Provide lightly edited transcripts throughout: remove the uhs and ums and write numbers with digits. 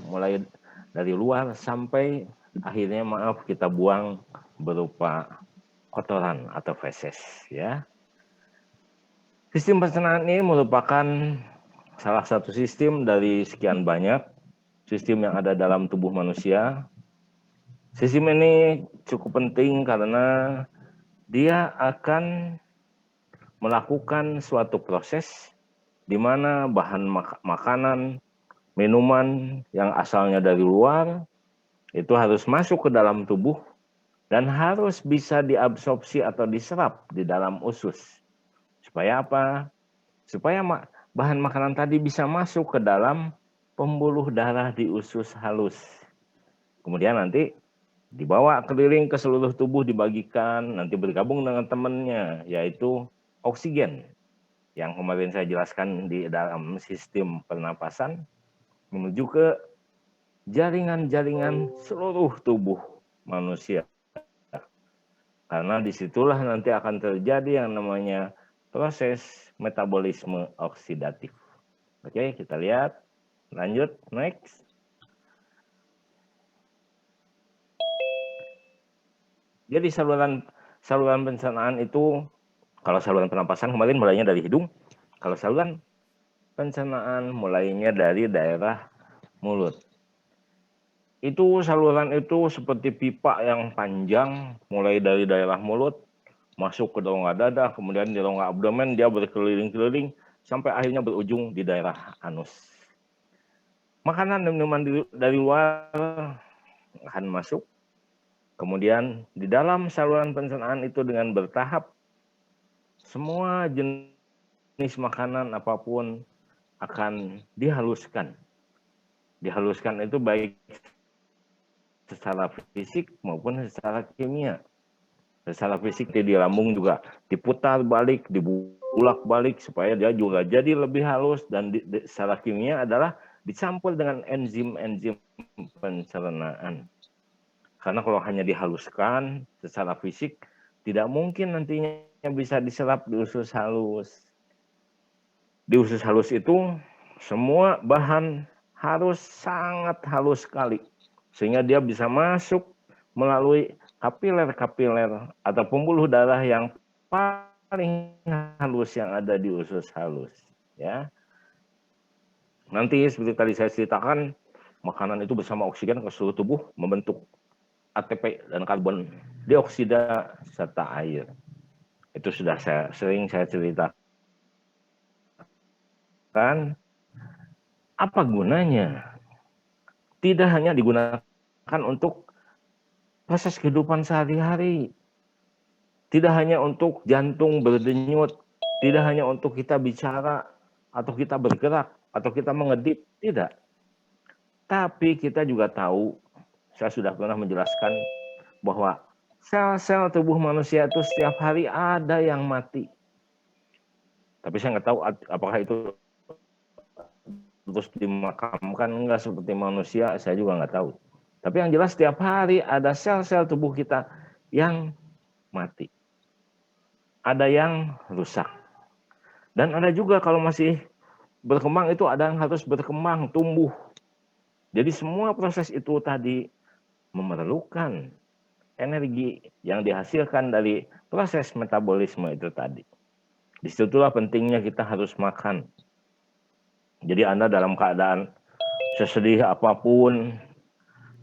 mulai dari luar sampai akhirnya kita buang berupa kotoran atau feses ya. Sistem pencernaan ini merupakan salah satu sistem dari sekian banyak sistem yang ada dalam tubuh manusia. Sistem ini cukup penting karena dia akan melakukan suatu proses di mana bahan makanan, minuman yang asalnya dari luar itu harus masuk ke dalam tubuh dan harus bisa diabsorpsi atau diserap di dalam usus. Supaya apa? Supaya bahan makanan tadi bisa masuk ke dalam pembuluh darah di usus halus. Kemudian nanti dibawa keliling ke seluruh tubuh, dibagikan, nanti bergabung dengan temannya, yaitu oksigen. Yang kemarin saya jelaskan di dalam sistem pernapasan, menuju ke jaringan-jaringan seluruh tubuh manusia. Karena disitulah nanti akan terjadi yang namanya proses metabolisme oksidatif. Oke, kita lihat. Lanjut, next. Jadi saluran pencernaan itu, kalau saluran pernapasan kemarin mulainya dari hidung, kalau saluran pencernaan mulainya dari daerah mulut. Itu saluran itu seperti pipa yang panjang, mulai dari daerah mulut, masuk ke rongga dada, kemudian di rongga abdomen dia berkeliling-keliling, sampai akhirnya berujung di daerah anus. Makanan dan minuman dari luar akan masuk. Kemudian di dalam saluran pencernaan itu dengan bertahap, semua jenis makanan apapun akan dihaluskan. Dihaluskan itu baik secara fisik maupun secara kimia. Secara fisik di lambung juga diputar balik, dibulak balik supaya dia juga jadi lebih halus, dan secara kimia adalah dicampur dengan enzim-enzim pencernaan. Karena kalau hanya dihaluskan secara fisik, tidak mungkin nantinya bisa diserap di usus halus. Di usus halus itu, semua bahan harus sangat halus sekali, sehingga dia bisa masuk melalui kapiler-kapiler atau pembuluh darah yang paling halus yang ada di usus halus. Ya. Nanti seperti tadi saya ceritakan, makanan itu bersama oksigen ke seluruh tubuh membentuk ATP dan karbon dioksida serta air. Itu sudah sering saya ceritakan. Apa gunanya? Tidak hanya digunakan untuk proses kehidupan sehari-hari. Tidak hanya untuk jantung berdenyut, tidak hanya untuk kita bicara atau kita bergerak atau kita mengedip, tidak. Tapi kita juga tahu, saya sudah pernah menjelaskan bahwa sel-sel tubuh manusia itu setiap hari ada yang mati. Tapi saya nggak tahu apakah itu terus dimakamkan enggak seperti manusia, saya juga nggak tahu. Tapi yang jelas setiap hari ada sel-sel tubuh kita yang mati. Ada yang rusak. Dan ada juga kalau masih berkembang itu ada yang harus berkembang, tumbuh. Jadi semua proses itu tadi memerlukan energi yang dihasilkan dari proses metabolisme itu tadi. Disitulah pentingnya kita harus makan. Jadi Anda dalam keadaan sesedih apapun,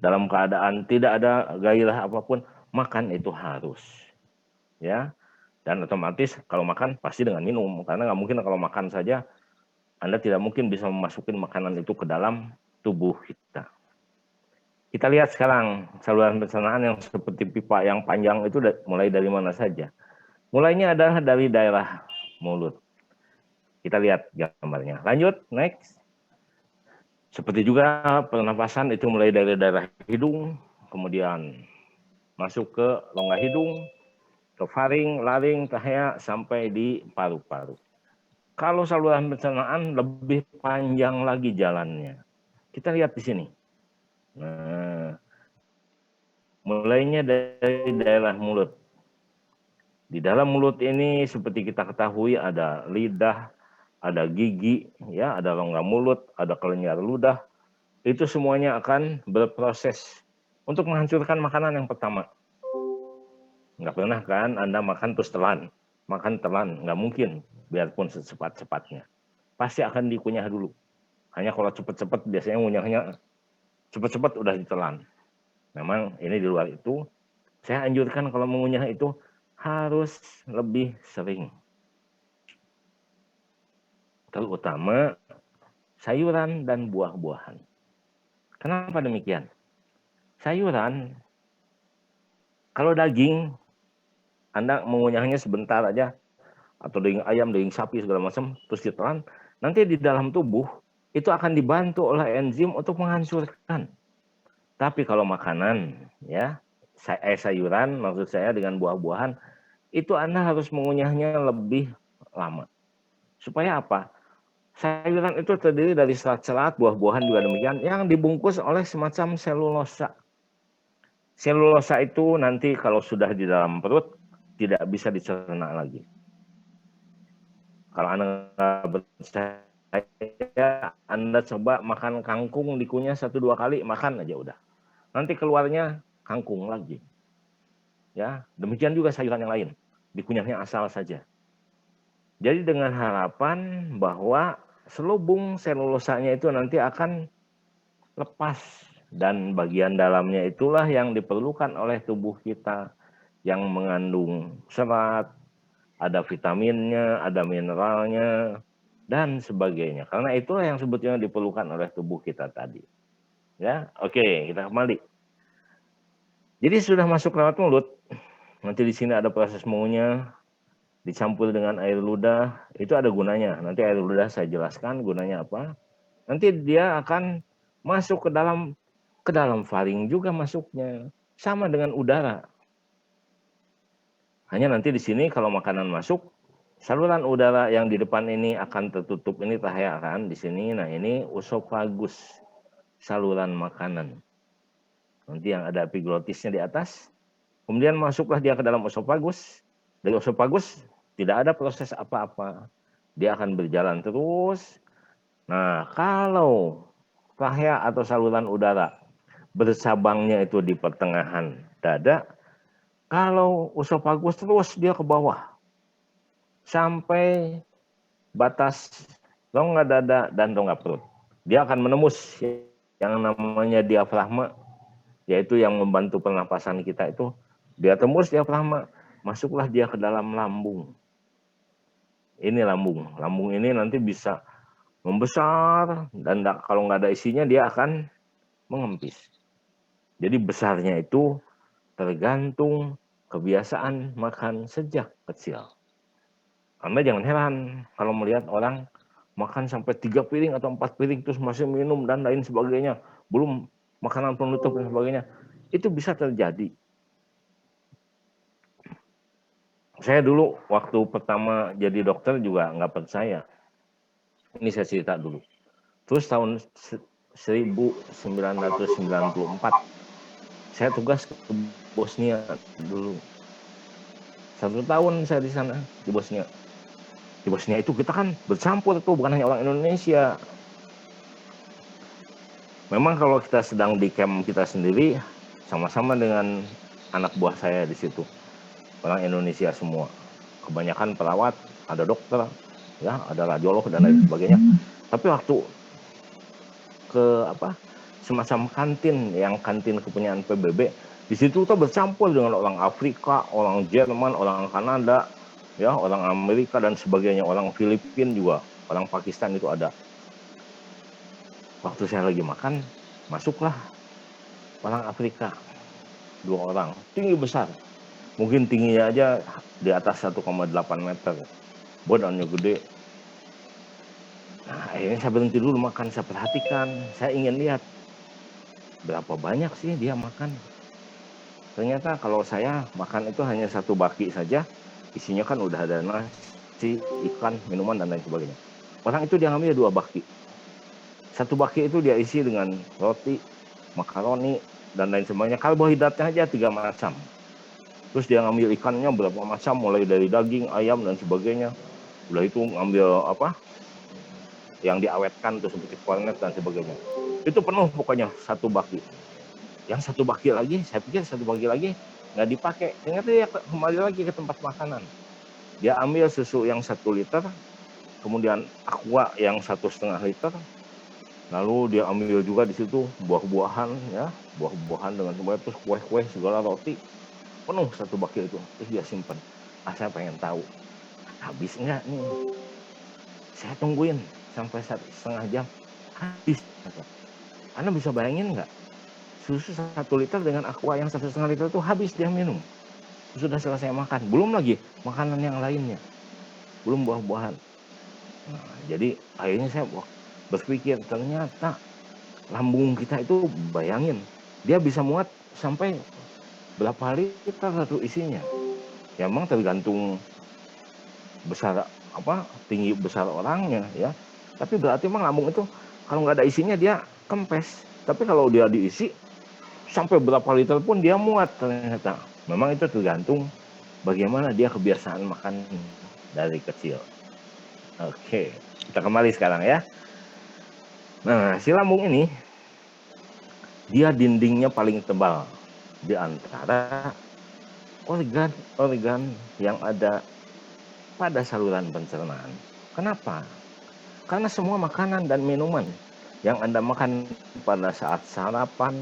dalam keadaan tidak ada gairah apapun, makan itu harus. Ya. Dan otomatis kalau makan pasti dengan minum, karena nggak mungkin kalau makan saja Anda tidak mungkin bisa memasukkan makanan itu ke dalam tubuh kita. Kita lihat sekarang saluran pencernaan yang seperti pipa yang panjang itu mulai dari mana saja. Mulainya adalah dari daerah mulut. Kita lihat gambarnya. Lanjut, next. Seperti juga pernapasan itu mulai dari daerah hidung, kemudian masuk ke rongga hidung, ke faring, laring, trachea, sampai di paru-paru. Kalau saluran pencernaan lebih panjang lagi jalannya. Kita lihat di sini. Nah, mulainya dari daerah mulut. Di dalam mulut ini seperti kita ketahui ada lidah, ada gigi, ya, ada rongga mulut, ada kelenjar ludah, itu semuanya akan berproses untuk menghancurkan makanan yang pertama. Nggak pernah kan Anda makan terus telan. Makan telan, nggak mungkin. Biarpun secepat-cepatnya. Pasti akan dikunyah dulu. Hanya kalau cepat-cepat biasanya ngunyahnya cepat-cepat udah ditelan. Memang ini di luar itu, saya anjurkan kalau mengunyah itu harus lebih sering. Terutama sayuran dan buah-buahan. Kenapa demikian? Sayuran, kalau daging, Anda mengunyahnya sebentar aja, atau daging ayam, daging sapi, segala macam, terus ditelan, nanti di dalam tubuh, itu akan dibantu oleh enzim untuk menghancurkan. Tapi kalau makanan, ya, sayuran, maksud saya dengan buah-buahan, itu Anda harus mengunyahnya lebih lama. Supaya apa? Sayuran itu terdiri dari serat-serat, buah-buahan juga demikian, yang dibungkus oleh semacam selulosa. Selulosa itu nanti kalau sudah di dalam perut, tidak bisa dicerna lagi. Kalau Anda nggak percaya, Anda coba makan kangkung dikunyah 1-2 kali, makan aja udah. Nanti keluarnya kangkung lagi. Ya, demikian juga sayuran yang lain, dikunyahnya asal saja. Jadi dengan harapan bahwa selubung selulosanya itu nanti akan lepas, dan bagian dalamnya itulah yang diperlukan oleh tubuh kita, yang mengandung serat, ada vitaminnya, ada mineralnya, dan sebagainya. Karena itulah yang sebetulnya diperlukan oleh tubuh kita tadi. Ya, oke, kita kembali. Jadi sudah masuk lewat mulut, nanti di sini ada proses mengunyah, dicampur dengan air ludah, itu ada gunanya. Nanti air ludah saya jelaskan gunanya apa. Nanti dia akan masuk ke dalam faring juga masuknya, sama dengan udara. Hanya nanti di sini kalau makanan masuk, saluran udara yang di depan ini akan tertutup, ini trachea kan di sini. Nah, ini usofagus, saluran makanan. Nanti yang ada epiglottisnya di atas. Kemudian masuklah dia ke dalam usofagus. Dari usofagus tidak ada proses apa-apa. Dia akan berjalan terus. Nah, kalau trachea atau saluran udara bercabangnya itu di pertengahan dada, kalau usofagus terus dia ke bawah sampai batas rongga dada dan rongga perut. Dia akan menembus yang namanya diafragma, yaitu yang membantu pernapasan kita itu. Dia tembus diafragma, masuklah dia ke dalam lambung. Ini lambung. Lambung ini nanti bisa membesar, dan kalau nggak ada isinya dia akan mengempis. Jadi besarnya itu tergantung kebiasaan makan sejak kecil. Anda jangan heran kalau melihat orang makan sampai 3 piring atau 4 piring terus masih minum dan lain sebagainya, belum makanan penutup dan sebagainya. Itu bisa terjadi. Saya dulu waktu pertama jadi dokter juga nggak percaya. Ini saya cerita dulu. Terus tahun 1994 saya tugas ke Bosnia dulu. 1 tahun saya di sana, di Bosnia. Di Bosnia itu kita kan bercampur tuh, bukan hanya orang Indonesia. Memang kalau kita sedang di camp kita sendiri, sama-sama dengan anak buah saya di situ. Orang Indonesia semua. Kebanyakan perawat, ada dokter, ya, ada radiolog dan lain sebagainya. Tapi waktu ke semacam kantin, yang kantin kepunyaan PBB, di situ tuh bercampur dengan orang Afrika, orang Jerman, orang Kanada, ya, orang Amerika dan sebagainya, orang Filipina juga, orang Pakistan itu ada. Waktu saya lagi makan, masuklah orang Afrika, 2 orang, tinggi besar, mungkin tingginya aja di atas 1,8 meter, badannya gede. Nah, akhirnya saya berhenti dulu makan, saya perhatikan, saya ingin lihat berapa banyak sih dia makan. Ternyata kalau saya makan itu hanya 1 baki saja, isinya kan udah ada nasi, ikan, minuman dan lain sebagainya. Orang itu dia ngambil 2 baki. 1 baki itu dia isi dengan roti, makaroni dan lain sebagainya. Karbohidratnya aja 3 macam. Terus dia ngambil ikannya berapa macam, mulai dari daging, ayam dan sebagainya. Udah itu ngambil yang diawetkan tuh seperti kornet dan sebagainya. Itu penuh pokoknya satu baki. Yang satu baki lagi, saya pikir satu baki lagi nggak dipakai. Ternyata dia kembali lagi ke tempat makanan. Dia ambil susu yang 1 liter, kemudian aqua yang 1,5 liter, lalu dia ambil juga di situ buah-buahan ya, buah-buahan dengan semuanya, terus kue-kue segala roti, penuh satu baki itu, terus dia simpan. Saya pengen tahu habis nggak nih. Saya tungguin sampai 1,5 jam, habis. Anda bisa bayangin nggak, susu 1 liter dengan aqua yang 1,5 liter itu habis dia minum. Sudah selesai makan, belum lagi makanan yang lainnya, belum buah-buahan. Nah, jadi akhirnya saya berpikir ternyata lambung kita itu, bayangin, dia bisa muat sampai berapa liter satu isinya. Ya memang tergantung besar tinggi besar orangnya ya. Tapi berarti memang lambung itu kalau nggak ada isinya dia kempes. Tapi kalau dia diisi sampai berapa liter pun dia muat ternyata. Memang itu tergantung bagaimana dia kebiasaan makan dari kecil. Oke, kita kembali sekarang ya. Nah, si lambung ini dia dindingnya paling tebal di antara organ-organ yang ada pada saluran pencernaan. Kenapa? Karena semua makanan dan minuman yang Anda makan pada saat sarapan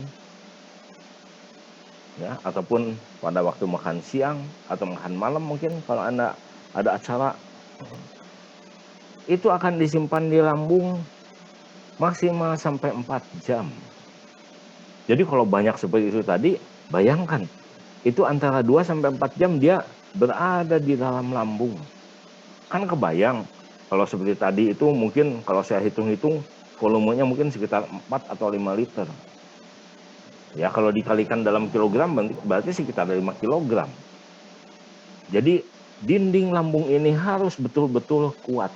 ya, ataupun pada waktu makan siang atau makan malam mungkin kalau Anda ada acara, itu akan disimpan di lambung maksimal sampai 4 jam. Jadi kalau banyak seperti itu tadi, bayangkan itu antara 2 sampai 4 jam dia berada di dalam lambung. Kan kebayang kalau seperti tadi itu mungkin kalau saya hitung-hitung volumenya mungkin sekitar 4 atau 5 liter. Ya kalau dikalikan dalam kilogram berarti sekitar 5 kilogram. Jadi dinding lambung ini harus betul-betul kuat.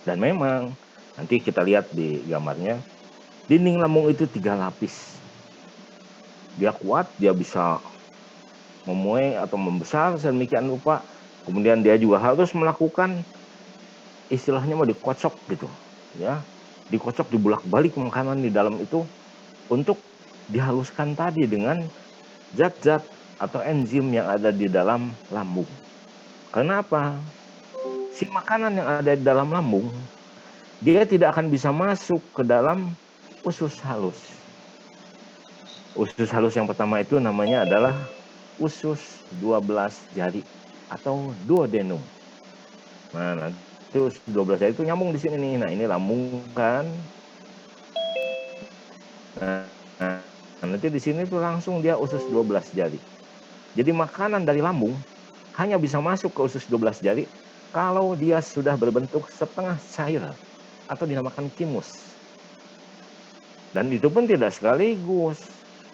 Dan memang nanti kita lihat di gambarnya, dinding lambung itu 3 lapis. Dia kuat, dia bisa memuai atau membesar sedemikian rupa. Kemudian dia juga harus melakukan istilahnya mau dikocok gitu ya, dikocok, dibulak-balik makanan di dalam itu untuk dihaluskan tadi dengan zat-zat atau enzim yang ada di dalam lambung. Kenapa? Si makanan yang ada di dalam lambung dia tidak akan bisa masuk ke dalam usus halus. Usus halus yang pertama itu namanya adalah usus 12 jari atau duodenum. Nah, nanti usus 12 jari itu nyambung di sini nih. Nah, ini lambung kan. Nah, nanti di sini tuh langsung dia usus 12 jari. Jadi makanan dari lambung hanya bisa masuk ke usus 12 jari kalau dia sudah berbentuk setengah cair atau dinamakan kimus. Dan itu pun tidak sekaligus.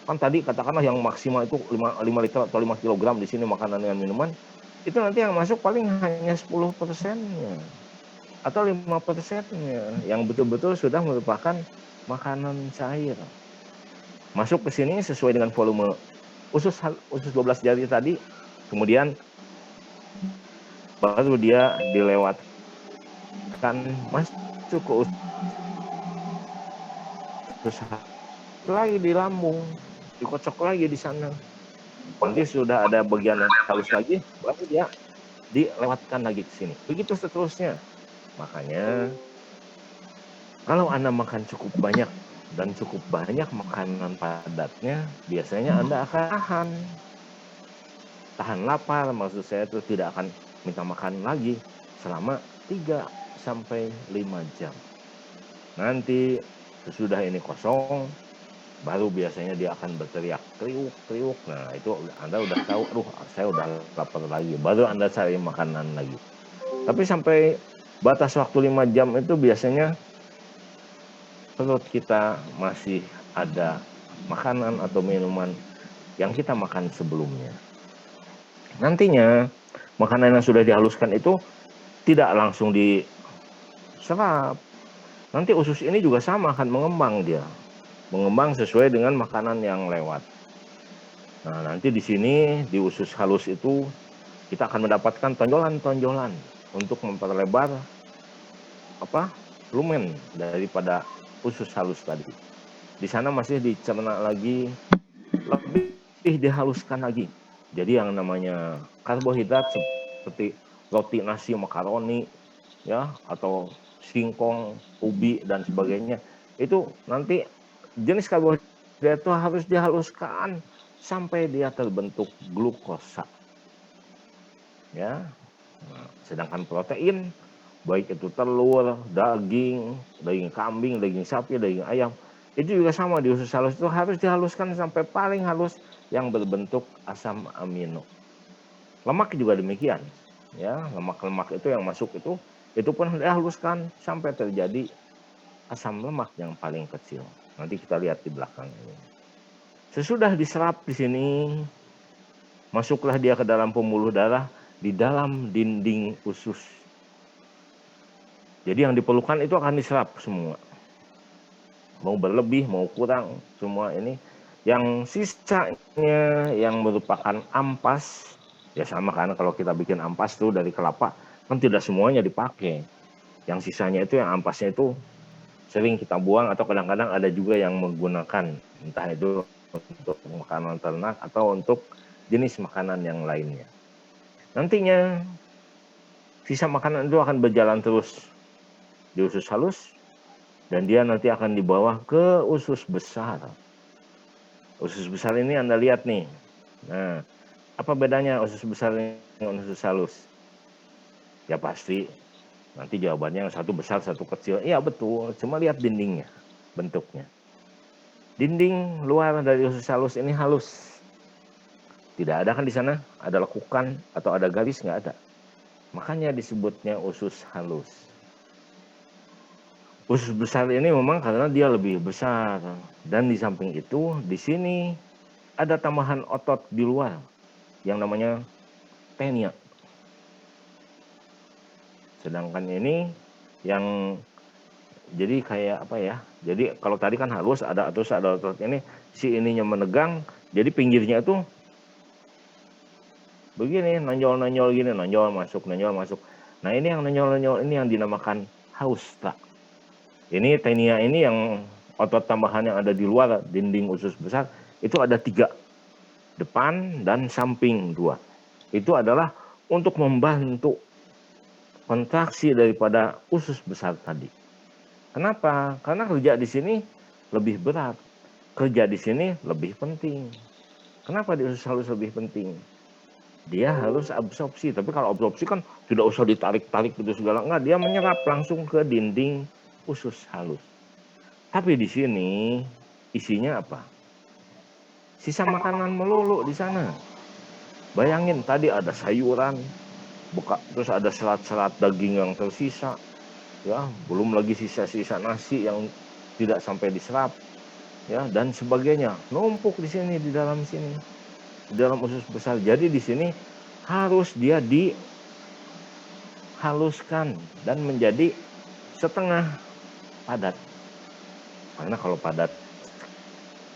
Kan tadi katakanlah yang maksimal itu 5 liter atau 5 kilogram di sini makanan dengan minuman, itu nanti yang masuk paling hanya 10%-nya atau 5%-nya yang betul-betul sudah merupakan makanan cair. Masuk ke sini sesuai dengan volume usus 12 jari tadi, kemudian baru dia dilewatkan masuk ke usus lagi di lambung, dikocok lagi di sana. Nanti sudah ada bagian yang halus lagi, baru dia dilewatkan lagi ke sini. Begitu seterusnya. Makanya kalau Anda makan cukup banyak dan cukup banyak makanan padatnya, biasanya Anda akan tahan lapar. Maksud saya itu tidak akan minta makan lagi selama 3 sampai 5 jam. Nanti sesudah ini kosong, baru biasanya dia akan berteriak kriuk-kriuk. Nah, itu Anda udah tahu, saya udah lapar lagi. Baru Anda cari makanan lagi. Tapi sampai batas waktu 5 jam itu biasanya perut kita masih ada makanan atau minuman yang kita makan sebelumnya. Nantinya makanan yang sudah dihaluskan itu tidak langsung diserap. Nanti usus ini juga sama akan mengembang dia. Mengembang sesuai dengan makanan yang lewat. Nah, nanti di sini di usus halus itu kita akan mendapatkan tonjolan-tonjolan untuk memperlebar lumen daripada usus halus tadi. di sana masih dicerna lagi, lebih dihaluskan lagi. Jadi yang namanya karbohidrat seperti roti, nasi, makaroni, ya, atau singkong, ubi dan sebagainya, itu nanti jenis karbohidrat itu harus dihaluskan sampai dia terbentuk glukosa. Ya, sedangkan protein, baik itu telur, daging kambing, daging sapi, daging ayam, itu juga sama di usus halus itu harus dihaluskan sampai paling halus yang berbentuk asam amino. Lemak juga demikian, ya, lemak-lemak itu yang masuk itu pun dihaluskan sampai terjadi asam lemak yang paling kecil. Nanti kita lihat di belakang ini. Sesudah diserap di sini, masuklah dia ke dalam pembuluh darah di dalam dinding usus. Jadi yang diperlukan itu akan diserap semua. Mau berlebih, mau kurang, semua ini. Yang sisanya yang merupakan ampas, ya sama karena kalau kita bikin ampas tuh dari kelapa, kan tidak semuanya dipakai. Yang sisanya itu yang ampasnya itu sering kita buang atau kadang-kadang ada juga yang menggunakan, entah itu untuk makanan ternak atau untuk jenis makanan yang lainnya. Nantinya sisa makanan itu akan berjalan terus di usus halus dan dia nanti akan dibawa ke usus besar. Usus besar ini Anda lihat nih. Nah, apa bedanya usus besar dengan usus halus? Ya pasti nanti jawabannya yang satu besar, satu kecil. Iya betul, cuma lihat dindingnya, bentuknya. Dinding luar dari usus halus ini halus. Tidak ada kan di sana ada lekukan atau ada garis, nggak ada. Makanya disebutnya usus halus. Usus besar ini memang karena dia lebih besar. Dan di samping itu, di sini ada tambahan otot di luar yang namanya tenia. Sedangkan ini yang jadi kayak apa ya? Jadi kalau tadi kan halus ada otot ini, si ininya menegang, jadi pinggirnya itu begini, nonjol gini, nonjol masuk. Nah ini yang nonjol ini yang dinamakan hausta. Ini tenia ini yang otot tambahan yang ada di luar dinding usus besar itu ada 3, depan dan samping 2. Itu adalah untuk membantu kontraksi daripada usus besar tadi. Kenapa? Karena kerja di sini lebih berat, kerja di sini lebih penting. Kenapa di usus halus lebih penting? Dia harus absorpsi, tapi kalau absorpsi kan tidak usah ditarik-tarik gitu segala, enggak, dia menyerap langsung ke dinding usus halus. Tapi di sini isinya apa? Sisa makanan melulu di sana. Bayangin tadi ada sayuran, terus ada serat-serat daging yang tersisa, ya, belum lagi sisa-sisa nasi yang tidak sampai diserap, ya, dan sebagainya. Numpuk di sini di dalam usus besar. Jadi di sini harus dia dihaluskan dan menjadi setengah padat. Karena kalau padat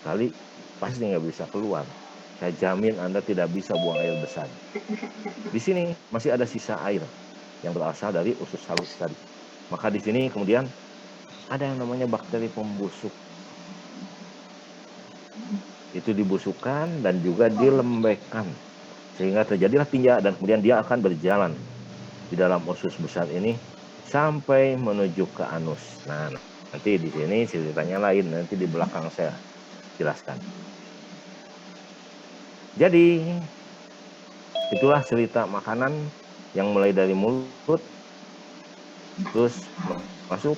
kali pasti nggak bisa keluar. Saya jamin Anda tidak bisa buang air besar. Di sini masih ada sisa air yang berasal dari usus halus tadi. Maka di sini kemudian ada yang namanya bakteri pembusuk. Itu dibusukkan dan juga dilembekkan sehingga terjadilah tinja dan kemudian dia akan berjalan di dalam usus besar ini sampai menuju ke anus. Nah, nanti di sini ceritanya lain, nanti di belakang saya jelaskan. Jadi itulah cerita makanan yang mulai dari mulut terus masuk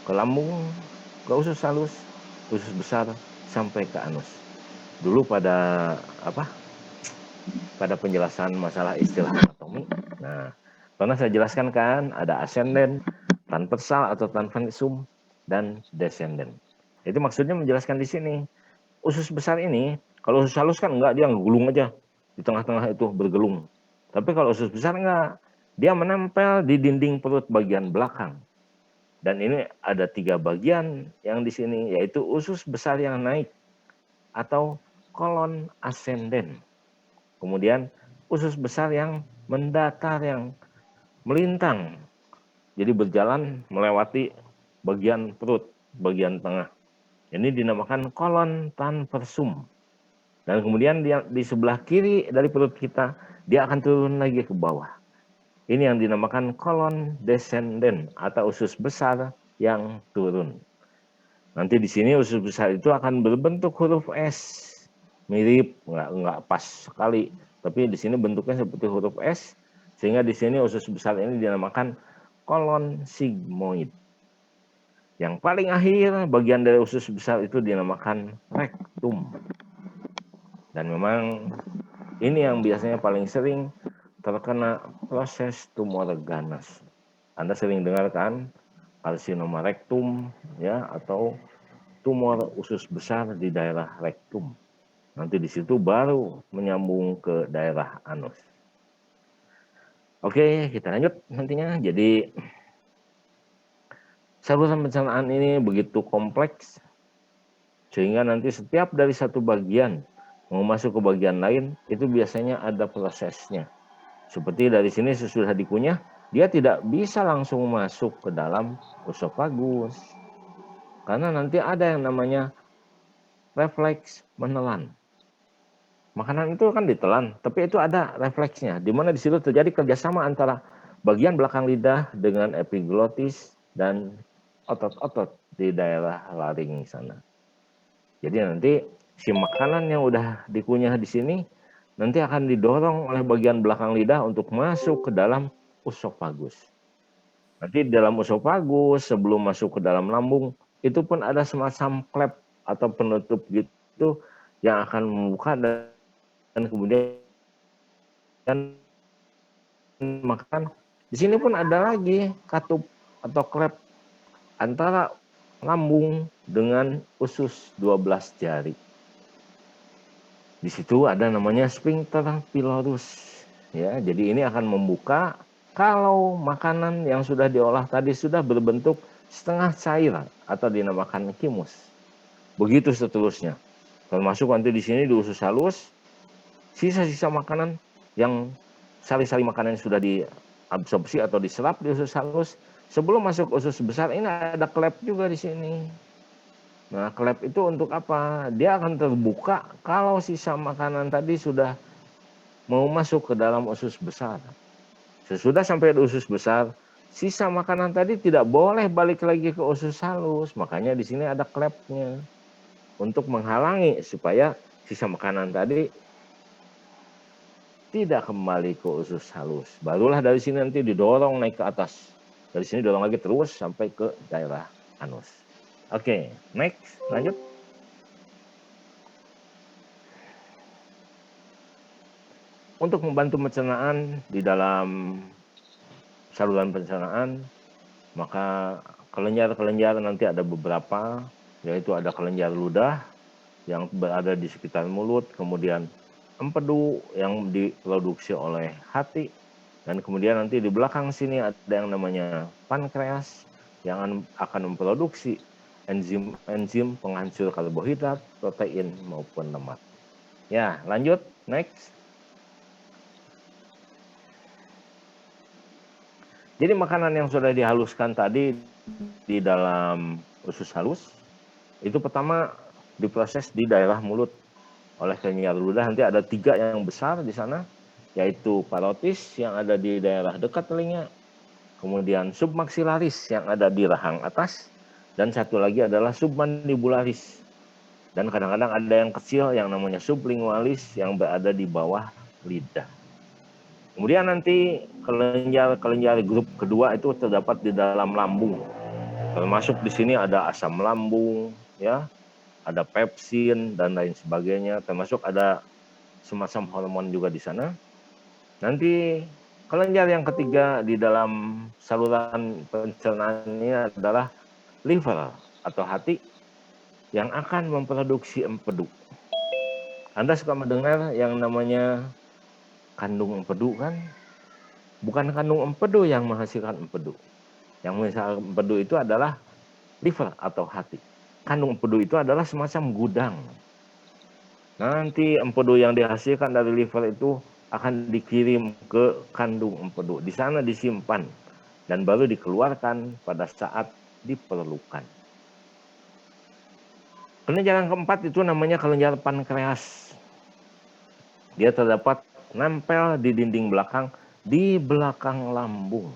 ke lambung, ke usus halus, usus besar sampai ke anus. Dulu pada penjelasan masalah istilah anatomi. Nah, pernah saya jelaskan kan ada ascendent, transversal atau transversum dan descendent. Itu maksudnya menjelaskan di sini. Usus besar ini, kalau usus halus kan enggak, dia ngegulung aja di tengah-tengah itu bergelung. Tapi kalau usus besar enggak, dia menempel di dinding perut bagian belakang. Dan ini ada 3 bagian yang di sini, yaitu usus besar yang naik atau kolon ascendent. Kemudian usus besar yang mendatar, yang melintang. Jadi berjalan melewati bagian perut, bagian tengah. Ini dinamakan kolon transversum. Dan kemudian di sebelah kiri dari perut kita, dia akan turun lagi ke bawah. Ini yang dinamakan kolon descendent atau usus besar yang turun. Nanti di sini usus besar itu akan berbentuk huruf S. Mirip, nggak pas sekali. Tapi di sini bentuknya seperti huruf S. Sehingga di sini usus besar ini dinamakan kolon sigmoid. Yang paling akhir, bagian dari usus besar itu dinamakan rektum. Dan memang ini yang biasanya paling sering terkena proses tumor ganas. Anda sering dengar kan karsinoma rektum ya, atau tumor usus besar di daerah rektum. Nanti di situ baru menyambung ke daerah anus. Oke, kita lanjut nantinya. Jadi saluran pencernaan ini begitu kompleks sehingga nanti setiap dari satu bagian mau masuk ke bagian lain itu biasanya ada prosesnya. Seperti dari sini sesudah dikunyah, dia tidak bisa langsung masuk ke dalam esofagus. Karena nanti ada yang namanya refleks menelan. Makanan itu kan ditelan, tapi itu ada refleksnya, di mana di situ terjadi kerjasama antara bagian belakang lidah dengan epiglotis dan otot-otot di daerah laring sana. Jadi nanti si makanan yang udah dikunyah di sini nanti akan didorong oleh bagian belakang lidah untuk masuk ke dalam esofagus. Nanti di dalam esofagus sebelum masuk ke dalam lambung itu pun ada semacam klep atau penutup gitu yang akan membuka dan kemudian makan. Di sini pun ada lagi katup atau klep antara lambung dengan usus 12 jari. Di situ ada namanya sphincter pylorus. Ya, jadi ini akan membuka kalau makanan yang sudah diolah tadi sudah berbentuk setengah cair atau dinamakan kimus. Begitu seterusnya. Termasuk nanti di sini di usus halus, sisa-sisa makanan yang sari-sari makanan yang sudah diabsorpsi atau diserap di usus halus, sebelum masuk usus besar ini ada klep juga di sini. Nah, klep itu untuk apa? Dia akan terbuka kalau sisa makanan tadi sudah mau masuk ke dalam usus besar. Sesudah sampai di usus besar, sisa makanan tadi tidak boleh balik lagi ke usus halus. Makanya di sini ada klepnya untuk menghalangi supaya sisa makanan tadi tidak kembali ke usus halus. Barulah dari sini nanti didorong naik ke atas. Dari sini dorong lagi terus sampai ke daerah anus. Oke, next, lanjut. Untuk membantu pencernaan di dalam saluran pencernaan, maka kelenjar-kelenjar nanti ada beberapa, yaitu ada kelenjar ludah yang berada di sekitar mulut, kemudian empedu yang diproduksi oleh hati, dan kemudian nanti di belakang sini ada yang namanya pankreas yang akan memproduksi enzim-enzim penghancur karbohidrat, protein maupun lemak. Ya, lanjut, next. Jadi makanan yang sudah dihaluskan tadi di dalam usus halus, itu pertama diproses di daerah mulut oleh kelenjar ludah. Nanti ada 3 yang besar di sana, yaitu parotis yang ada di daerah dekat telinga, kemudian submaxillaris yang ada di rahang atas, dan satu lagi adalah submandibularis. Dan kadang-kadang ada yang kecil yang namanya sublingualis yang berada di bawah lidah. Kemudian nanti kelenjar grup kedua itu terdapat di dalam lambung. Termasuk di sini ada asam lambung, ya, ada pepsin dan lain sebagainya. Termasuk ada semacam hormon juga di sana. Nanti kelenjar yang ketiga di dalam saluran pencernaan ini adalah liver atau hati yang akan memproduksi empedu. Anda suka mendengar yang namanya kandung empedu kan? Bukan kandung empedu yang menghasilkan empedu. Yang menghasilkan empedu itu adalah liver atau hati. Kandung empedu itu adalah semacam gudang. Nanti empedu yang dihasilkan dari liver itu akan dikirim ke kandung empedu. Di sana disimpan dan baru dikeluarkan pada saat diperlukan. Kelenjar yang keempat itu namanya kelenjar pankreas. Dia terdapat nempel di dinding belakang, di belakang lambung.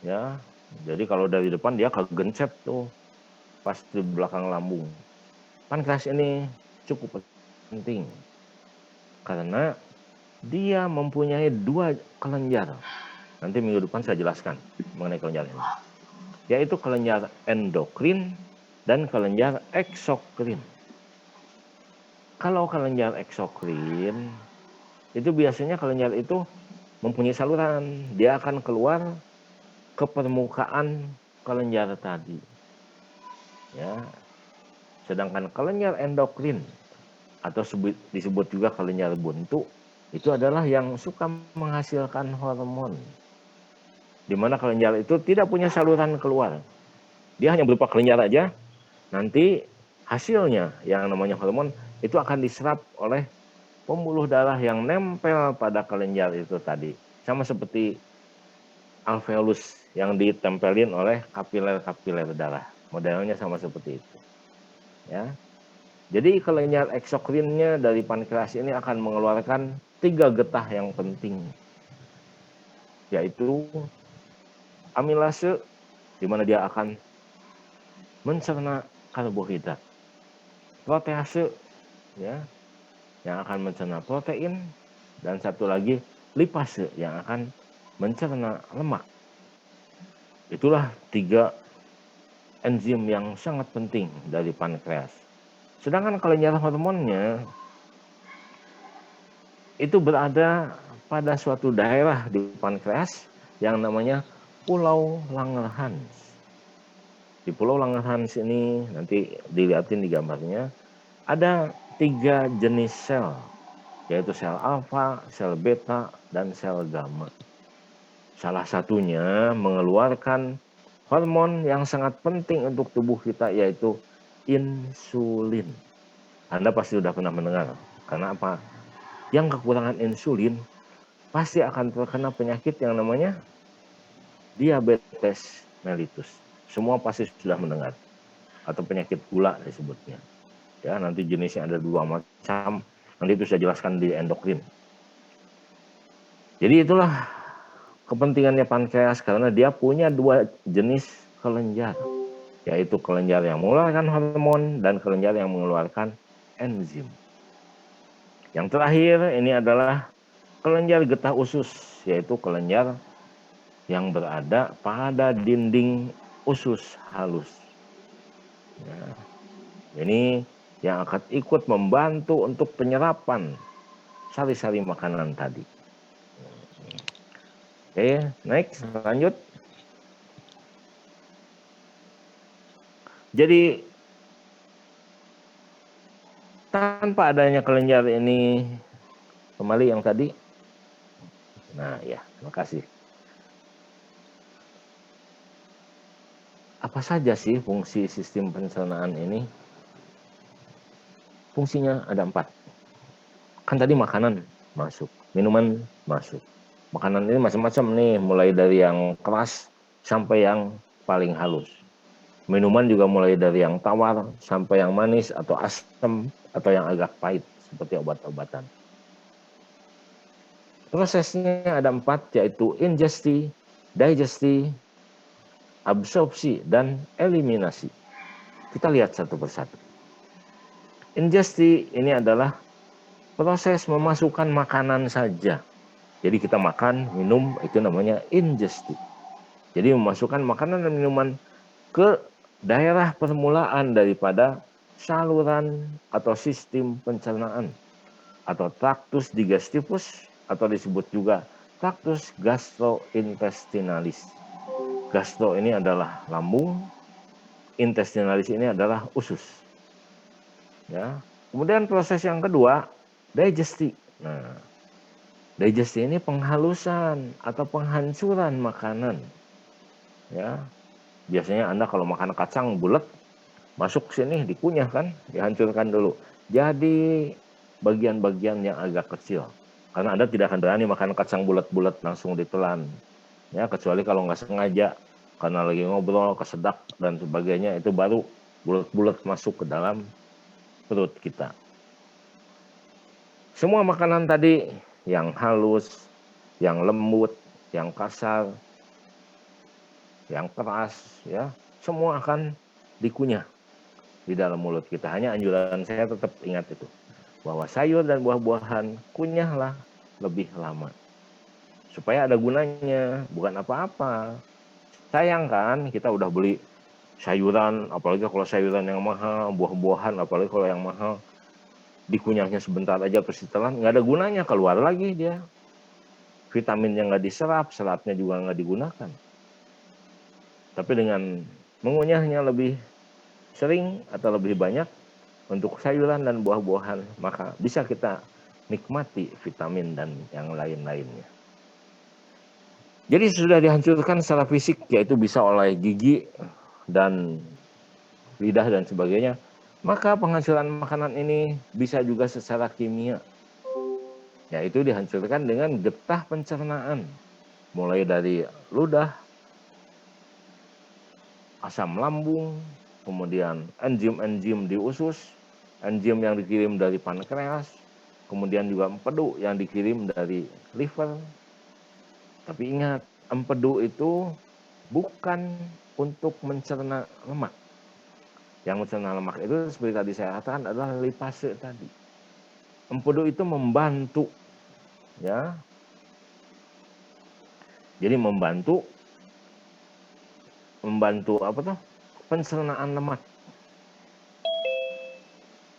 Ya, jadi kalau dari depan dia kegencet tuh pas di belakang lambung. Pankreas ini cukup penting karena dia mempunyai 2 kelenjar. Nanti minggu depan saya jelaskan mengenai kelenjar ini. Yaitu kelenjar endokrin dan kelenjar eksokrin. Kalau kelenjar eksokrin, itu biasanya kelenjar itu mempunyai saluran. Dia akan keluar ke permukaan kelenjar tadi. Ya. Sedangkan kelenjar endokrin atau disebut juga kelenjar buntu, itu adalah yang suka menghasilkan hormon. Di mana kelenjar itu tidak punya saluran keluar. Dia hanya berupa kelenjar aja. Nanti hasilnya yang namanya hormon itu akan diserap oleh pembuluh darah yang nempel pada kelenjar itu tadi. Sama seperti alveolus yang ditempelin oleh kapiler-kapiler darah. Modelnya sama seperti itu. Ya. Jadi kelenjar eksokrinnya dari pankreas ini akan mengeluarkan 3 getah yang penting. Yaitu amilase, di mana dia akan mencerna karbohidrat. Protease, ya, yang akan mencerna protein, dan satu lagi lipase yang akan mencerna lemak. Itulah 3 enzim yang sangat penting dari pankreas. Sedangkan kelenjar hormonnya itu berada pada suatu daerah di pankreas yang namanya Pulau Langerhans. Di Pulau Langerhans ini nanti dilihatin di gambarnya ada 3 jenis sel, yaitu sel alfa, sel beta, dan sel gamma. Salah satunya mengeluarkan hormon yang sangat penting untuk tubuh kita, yaitu insulin. Anda pasti sudah pernah mendengar. Karena apa? Yang kekurangan insulin pasti akan terkena penyakit yang namanya diabetes mellitus. Semua pasti sudah mendengar. Atau penyakit gula disebutnya. Ya, nanti jenisnya ada 2 macam. Nanti itu saya jelaskan di endokrin. Jadi itulah kepentingannya pankreas karena dia punya 2 jenis kelenjar. Yaitu kelenjar yang mengeluarkan hormon dan kelenjar yang mengeluarkan enzim. Yang terakhir ini adalah kelenjar getah usus, yaitu kelenjar yang berada pada dinding usus halus. Ya. Ini yang akan ikut membantu untuk penyerapan sari-sari makanan tadi. Oke, next, lanjut. Jadi tanpa adanya kelenjar ini, kembali yang tadi. Nah ya, terima kasih. Apa saja sih fungsi sistem pencernaan ini? Fungsinya ada 4. Kan tadi makanan masuk, minuman masuk. Makanan ini macam-macam nih, mulai dari yang keras sampai yang paling halus. Minuman juga mulai dari yang tawar sampai yang manis atau asam atau yang agak pahit seperti obat-obatan. Prosesnya ada 4, yaitu ingesti, digesti, absorpsi, dan eliminasi. Kita lihat satu persatu. Ingesti ini adalah proses memasukkan makanan saja. Jadi kita makan, minum, itu namanya ingesti. Jadi memasukkan makanan dan minuman ke daerah permulaan daripada saluran atau sistem pencernaan atau tractus digestivus atau disebut juga tractus gastrointestinalis. Gastro ini adalah lambung, intestinalis ini adalah usus. Ya. Kemudian proses yang kedua, digesti. Nah, digesti ini penghalusan atau penghancuran makanan. Ya. Biasanya Anda kalau makan kacang bulat, masuk sini dikunyah kan, dihancurkan dulu. Jadi bagian-bagian yang agak kecil. Karena Anda tidak akan berani makan kacang bulat-bulat langsung ditelan. Ya, kecuali kalau nggak sengaja karena lagi ngobrol, kesedak dan sebagainya, itu baru bulat-bulat masuk ke dalam perut kita. Semua makanan tadi yang halus, yang lembut, yang kasar, yang keras, ya, semua akan dikunyah di dalam mulut kita. Hanya anjuran saya tetap ingat itu, bahwa sayur dan buah-buahan kunyahlah lebih lama. Supaya ada gunanya, bukan apa-apa. Sayang kan kita udah beli sayuran, apalagi kalau sayuran yang mahal, buah-buahan, apalagi kalau yang mahal, dikunyahnya sebentar aja persitelan, nggak ada gunanya, keluar lagi dia. Vitaminnya nggak diserap, seratnya juga nggak digunakan. Tapi dengan mengunyahnya lebih sering atau lebih banyak untuk sayuran dan buah-buahan, maka bisa kita nikmati vitamin dan yang lain-lainnya. Jadi sudah dihancurkan secara fisik, yaitu bisa oleh gigi dan lidah dan sebagainya, maka penghancuran makanan ini bisa juga secara kimia, yaitu dihancurkan dengan getah pencernaan, mulai dari ludah, asam lambung, kemudian enzim-enzim di usus, enzim yang dikirim dari pankreas, kemudian juga empedu yang dikirim dari liver. Tapi ingat, empedu itu bukan untuk mencerna lemak. Yang mencerna lemak itu seperti tadi saya katakan adalah lipase tadi. Empedu itu membantu, ya. Jadi membantu apa tuh? Pencernaan lemak.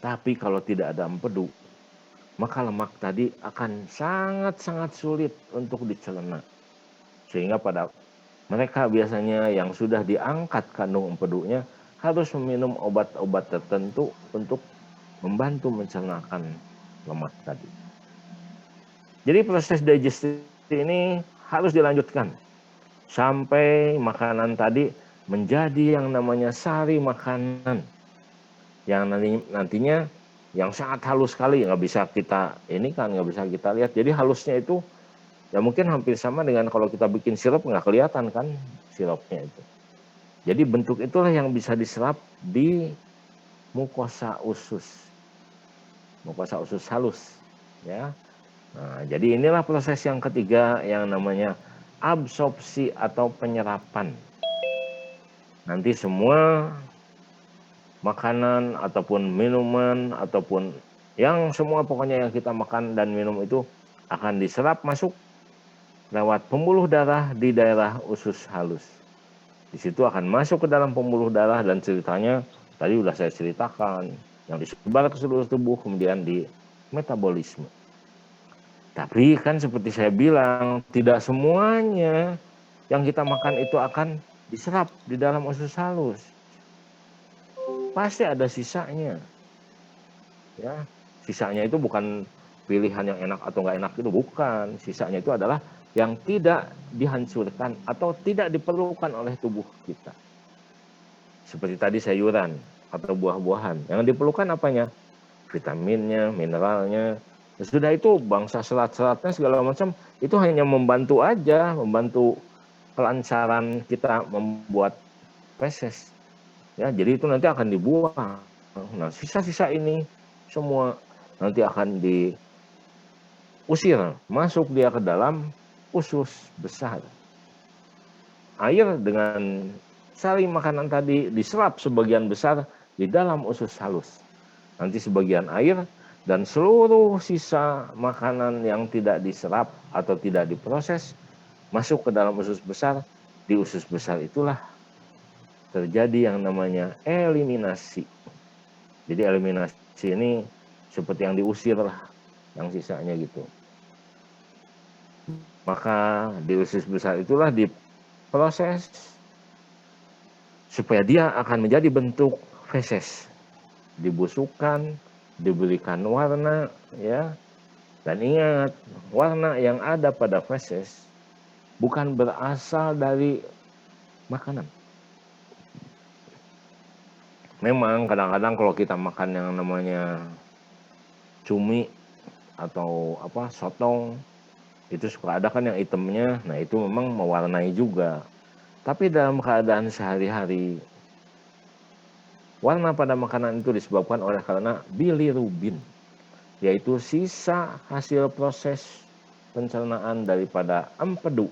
Tapi kalau tidak ada empedu, maka lemak tadi akan sangat-sangat sulit untuk dicerna. Sehingga pada mereka biasanya yang sudah diangkat kandung empedunya harus meminum obat-obat tertentu untuk membantu mencernakan lemak tadi. Jadi proses digestif ini harus dilanjutkan sampai makanan tadi menjadi yang namanya sari makanan, yang nantinya yang sangat halus sekali, nggak bisa kita ini kan, nggak bisa kita lihat. Jadi halusnya itu ya mungkin hampir sama dengan kalau kita bikin sirup, nggak kelihatan kan sirupnya itu. Jadi bentuk itulah yang bisa diserap di mukosa usus halus, ya. Nah, jadi inilah proses yang ketiga yang namanya absorpsi atau penyerapan. Nanti semua makanan ataupun minuman ataupun yang semua pokoknya yang kita makan dan minum itu akan diserap masuk lewat pembuluh darah di daerah usus halus. Di situ akan masuk ke dalam pembuluh darah dan ceritanya tadi sudah saya ceritakan, yang disebar ke seluruh tubuh kemudian di metabolisme. Tapi kan seperti saya bilang, tidak semuanya yang kita makan itu akan diserap di dalam usus halus. Pasti ada sisanya. Ya, sisanya itu bukan pilihan yang enak atau nggak enak, itu bukan. Sisanya itu adalah yang tidak dihancurkan atau tidak diperlukan oleh tubuh kita. Seperti tadi sayuran atau buah-buahan. Yang diperlukan apanya? Vitaminnya, mineralnya. Sudah itu bangsa serat-seratnya segala macam itu hanya membantu aja, membantu kelancaran kita membuat feses. Ya, jadi itu nanti akan dibuang. Nah, sisa-sisa ini semua nanti akan diusir, masuk dia ke dalam usus besar. Air dengan sari makanan tadi diserap sebagian besar di dalam usus halus. Nanti sebagian air dan seluruh sisa makanan yang tidak diserap atau tidak diproses masuk ke dalam usus besar. Di usus besar itulah terjadi yang namanya eliminasi. Jadi eliminasi ini seperti yang diusir lah, yang sisanya gitu. Maka di usus besar itulah diproses supaya dia akan menjadi bentuk feses, dibusukkan, diberikan warna, ya. Dan ingat, warna yang ada pada feses bukan berasal dari makanan. Memang kadang-kadang kalau kita makan yang namanya cumi atau sotong, itu suka ada kan yang hitamnya, nah itu memang mewarnai juga. Tapi dalam keadaan sehari-hari, Warna pada makanan itu disebabkan oleh karena bilirubin, yaitu sisa hasil proses pencernaan daripada empedu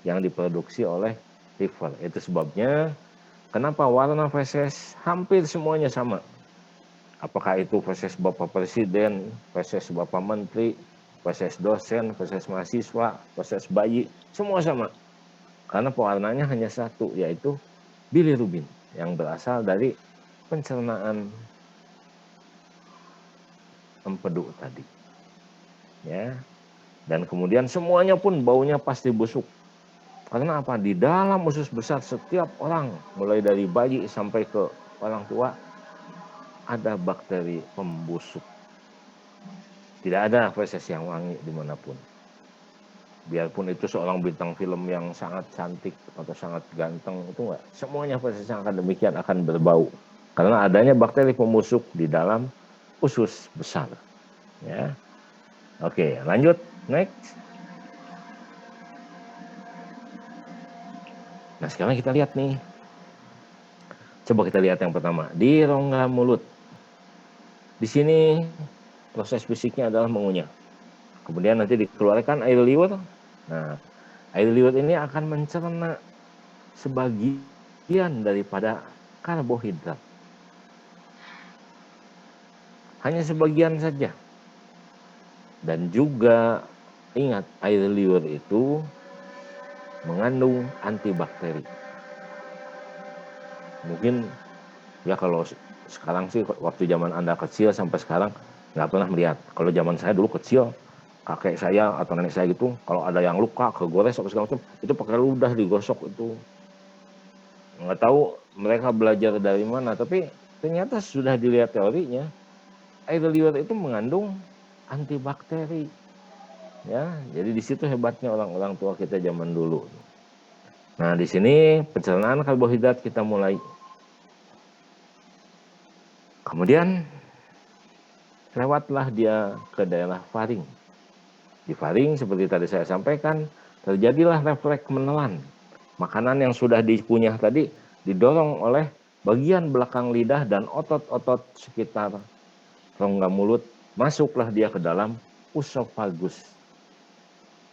yang diproduksi oleh liver. Itu sebabnya kenapa warna feses hampir semuanya sama. Apakah itu feses Bapak Presiden, feses Bapak Menteri, feses dosen, feses mahasiswa, feses bayi, semua sama. Karena pewarnanya hanya satu, yaitu bilirubin yang berasal dari pencernaan empedu tadi. Ya. Dan kemudian semuanya pun baunya pasti busuk. Karena apa? Di dalam usus besar setiap orang, mulai dari bayi sampai ke orang tua, ada bakteri pembusuk. Tidak ada feses yang wangi dimanapun. Biarpun itu seorang bintang film yang sangat cantik atau sangat ganteng, itu enggak. Semuanya feses yang akan demikian akan berbau. Karena adanya bakteri pembusuk di dalam usus besar. Ya. Oke, lanjut. Next. Nah, sekarang kita lihat nih. Coba kita lihat yang pertama. Di rongga mulut. Di sini proses fisiknya adalah mengunyah. Kemudian nanti dikeluarkan air liur. Nah, air liur ini akan mencerna sebagian daripada karbohidrat. Hanya sebagian saja. Dan juga ingat, air liur itu mengandung antibakteri. Mungkin ya kalau sekarang sih waktu zaman Anda kecil sampai sekarang nggak pernah melihat. Kalau zaman saya dulu kecil, kakek saya atau nenek saya gitu, kalau ada yang luka, kegores atau segala macam, itu pakai ludah digosok itu. Nggak tahu mereka belajar dari mana, tapi ternyata sudah dilihat teorinya, air liur itu mengandung antibakteri. Ya, jadi di situ hebatnya orang-orang tua kita zaman dulu. Nah, di sini pencernaan karbohidrat kita mulai. Kemudian lewatlah dia ke daerah faring. Di faring seperti tadi saya sampaikan, terjadilah refleks menelan. Makanan yang sudah dikunyah tadi didorong oleh bagian belakang lidah dan otot-otot sekitar rongga mulut, masuklah dia ke dalam usofagus.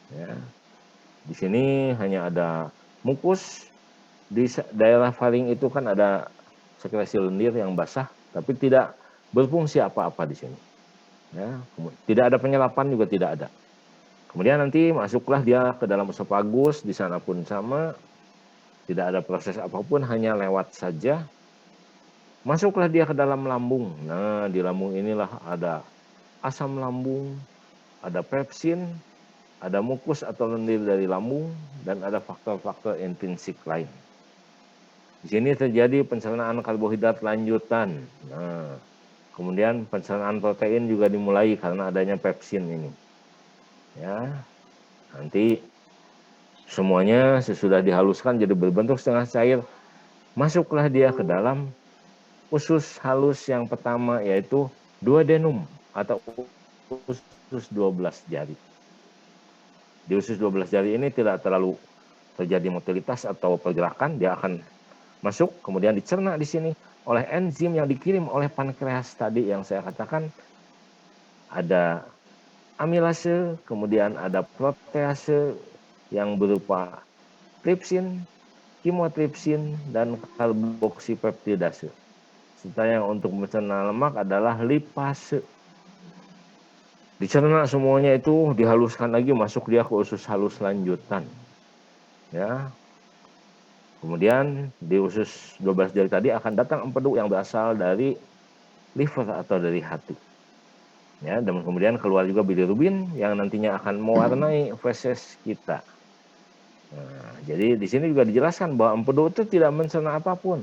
Ya. Di sini hanya ada mukus. Di daerah faring itu kan ada sekresi lendir yang basah, tapi tidak berfungsi apa-apa di sini. Ya, tidak ada penyerapan juga tidak ada. Kemudian nanti masuklah dia ke dalam usofagus, di sana pun sama, tidak ada proses apapun, hanya lewat saja. Masuklah dia ke dalam lambung. Nah, di lambung inilah ada asam lambung, ada pepsin, ada mukus atau lendir dari lambung, dan ada faktor-faktor intrinsik lain. Di sini terjadi pencernaan karbohidrat lanjutan. Nah, kemudian pencernaan protein juga dimulai karena adanya pepsin ini. Ya, nanti semuanya sesudah dihaluskan jadi berbentuk setengah cair. Masuklah dia ke dalam usus halus yang pertama, yaitu duodenum atau usus 12 jari. Di usus 12 jari ini tidak terlalu terjadi motilitas atau pergerakan, dia akan masuk, kemudian dicerna di sini oleh enzim yang dikirim oleh pankreas tadi yang saya katakan. Ada amilase, kemudian ada protease yang berupa tripsin, kimotripsin, dan karboksipeptidase. Serta yang untuk mencerna lemak adalah lipase. Dicerna semuanya itu, dihaluskan lagi, masuk dia ke usus halus lanjutan. Ya. Kemudian di usus 12 jari tadi akan datang empedu yang berasal dari liver atau dari hati. Ya, dan kemudian keluar juga bilirubin yang nantinya akan mewarnai feses kita. Nah, jadi di sini juga dijelaskan bahwa empedu itu tidak mencerna apapun,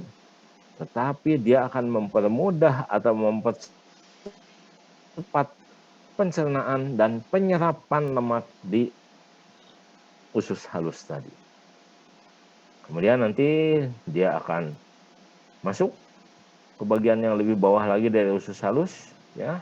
tetapi dia akan mempermudah atau mempercepat pencernaan dan penyerapan lemak di usus halus tadi. Kemudian nanti dia akan masuk ke bagian yang lebih bawah lagi dari usus halus, ya.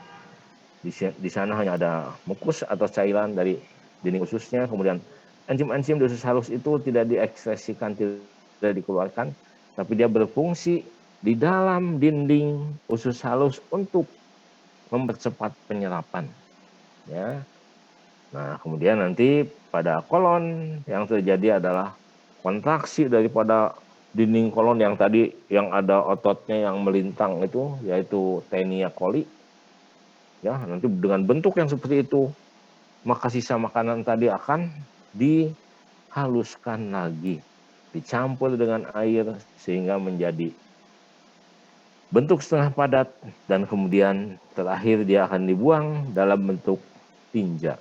Di sana hanya ada mukus atau cairan dari dinding ususnya. Kemudian enzim-enzim di usus halus itu tidak diekspresikan, tidak dikeluarkan, tapi dia berfungsi di dalam dinding usus halus untuk mempercepat penyerapan. Ya. Nah, kemudian nanti pada kolon yang terjadi adalah kontraksi daripada dinding kolon yang tadi yang ada ototnya yang melintang itu, yaitu tenia coli. Ya, nanti dengan bentuk yang seperti itu, maka sisa makanan tadi akan dihaluskan lagi, dicampur dengan air sehingga menjadi bentuk setengah padat, dan kemudian terakhir dia akan dibuang dalam bentuk tinja.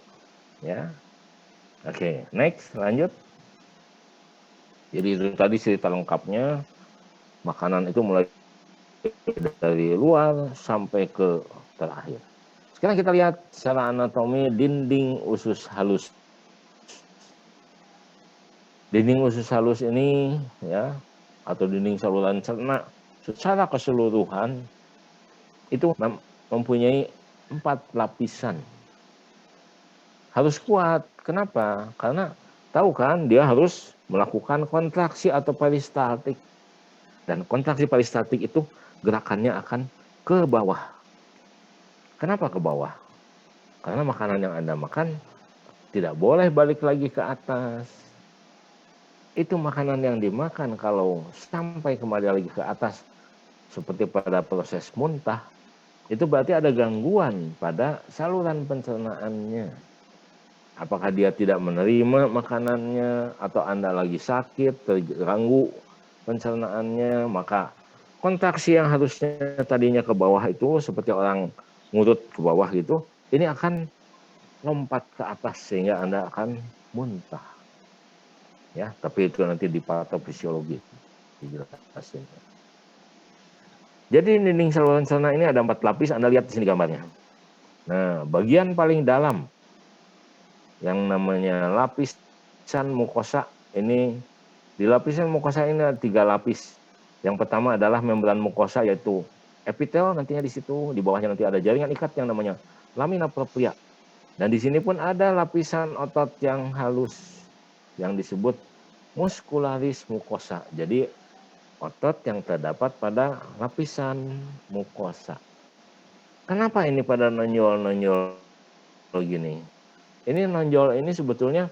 Ya, oke, next, lanjut. Jadi itu tadi cerita lengkapnya, makanan itu mulai dari luar sampai ke terakhir. Sekarang kita lihat secara anatomi dinding usus halus. Dinding usus halus ini, ya, atau dinding saluran cerna secara keseluruhan itu mempunyai 4 lapisan. Harus kuat. Kenapa? Karena tahu kan dia harus melakukan kontraksi atau peristaltik. Dan kontraksi peristaltik itu gerakannya akan ke bawah. Kenapa ke bawah? Karena makanan yang Anda makan tidak boleh balik lagi ke atas. Itu makanan yang dimakan kalau sampai kembali lagi ke atas seperti pada proses muntah, itu berarti ada gangguan pada saluran pencernaannya. Apakah dia tidak menerima makanannya, atau Anda lagi sakit, terganggu pencernaannya, maka kontraksi yang harusnya tadinya ke bawah itu seperti orang ngurut ke bawah gitu, ini akan lompat ke atas sehingga Anda akan muntah. Ya, tapi itu nanti di patofisiologi dijelasin. Jadi dinding saluran cerna ini ada 4 lapis, Anda lihat di sini gambarnya. Nah, bagian paling dalam yang namanya lapisan mukosa ini, di lapisan mukosa ini ada 3 lapis. Yang pertama adalah membran mukosa, yaitu epitel, nantinya di situ di bawahnya nanti ada jaringan ikat yang namanya lamina propria. Dan di sini pun ada lapisan otot yang halus yang disebut muscularis mucosa. Jadi otot yang terdapat pada lapisan mukosa. Kenapa ini pada nonjol-nonjol begini? Ini nonjol ini sebetulnya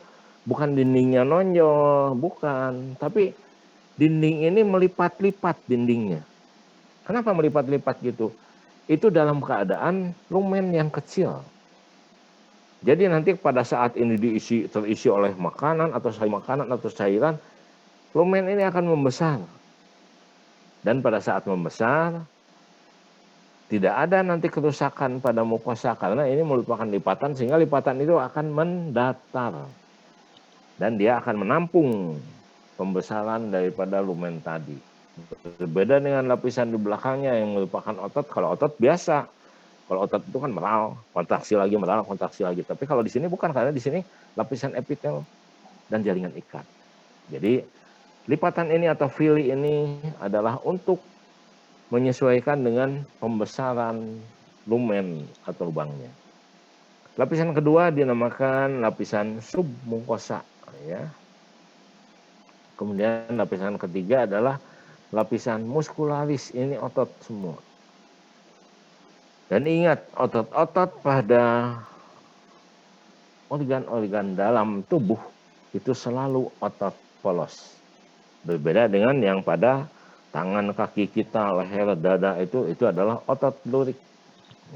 bukan dindingnya nonjol, bukan. Tapi dinding ini melipat-lipat dindingnya. Kenapa melipat-lipat gitu? Itu dalam keadaan lumen yang kecil. Jadi nanti pada saat ini terisi oleh makanan atau cairan, lumen ini akan membesar. Dan pada saat membesar, tidak ada nanti kerusakan pada mukosa karena ini merupakan lipatan, sehingga lipatan itu akan mendatar. Dan dia akan menampung pembesaran daripada lumen tadi. Berbeda dengan lapisan di belakangnya yang merupakan otot. Kalau otot biasa, kalau otot itu kan meral, kontraksi lagi, meral, kontraksi lagi. Tapi kalau di sini bukan, karena di sini lapisan epitel dan jaringan ikat. Jadi lipatan ini atau fili ini adalah untuk menyesuaikan dengan pembesaran lumen atau lubangnya. Lapisan kedua dinamakan lapisan submukosa, ya. Kemudian lapisan ketiga adalah lapisan muskularis, ini otot semua. Dan ingat, otot-otot pada organ-organ dalam tubuh itu selalu otot polos. Berbeda dengan yang pada tangan, kaki kita, leher, dada itu adalah otot lurik.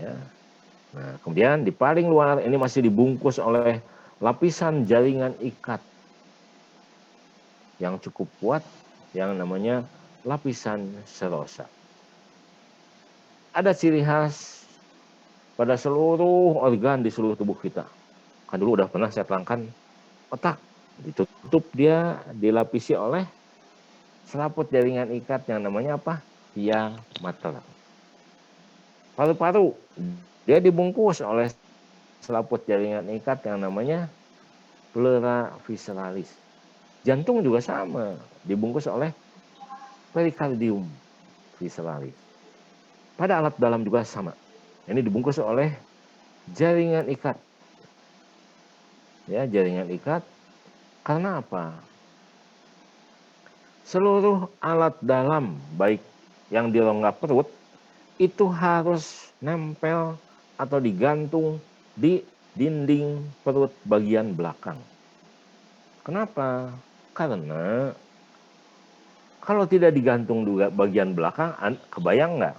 Ya. Nah, kemudian di paling luar ini masih dibungkus oleh lapisan jaringan ikat yang cukup kuat, yang namanya lapisan serosa. Ada ciri khas pada seluruh organ di seluruh tubuh kita. Kan dulu udah pernah saya terangkan, otak ditutup, dia dilapisi oleh selaput jaringan ikat yang namanya apa? Via mater. Paru-paru dia dibungkus oleh selaput jaringan ikat yang namanya pleura visceralis. Jantung juga sama, dibungkus oleh pericardium visceralis. Pada alat dalam juga sama. Ini dibungkus oleh jaringan ikat. Ya, jaringan ikat. Karena apa? Seluruh alat dalam, baik yang di rongga perut itu harus nempel atau digantung di dinding perut bagian belakang. Kenapa? Karena kalau tidak digantung juga bagian belakang, kebayang nggak?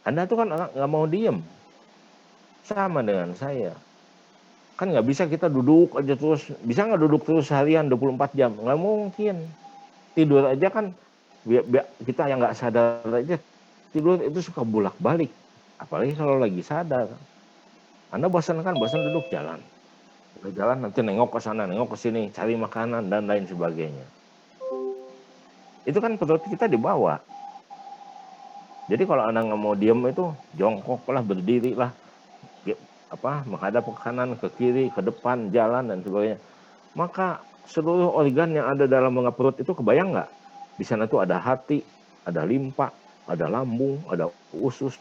Anda tuh kan orang nggak mau diem. Sama dengan saya. Kan nggak bisa kita duduk aja terus. Bisa nggak duduk terus seharian 24 jam? Nggak mungkin. Tidur aja kan, kita yang nggak sadar aja, tidur itu suka bolak-balik. Apalagi kalau lagi sadar. Anda bosan kan, bosan duduk jalan. Jalan nanti nengok ke sana, nengok ke sini, cari makanan, dan lain sebagainya. Itu kan perut kita dibawa. Jadi kalau Anda nggak mau diem itu, jongkok lah, berdiri lah, menghadap ke kanan, ke kiri, ke depan, jalan, dan sebagainya. Maka seluruh organ yang ada dalam rongga perut itu, kebayang nggak? Di sana tuh ada hati, ada limpa, ada lambung, ada usus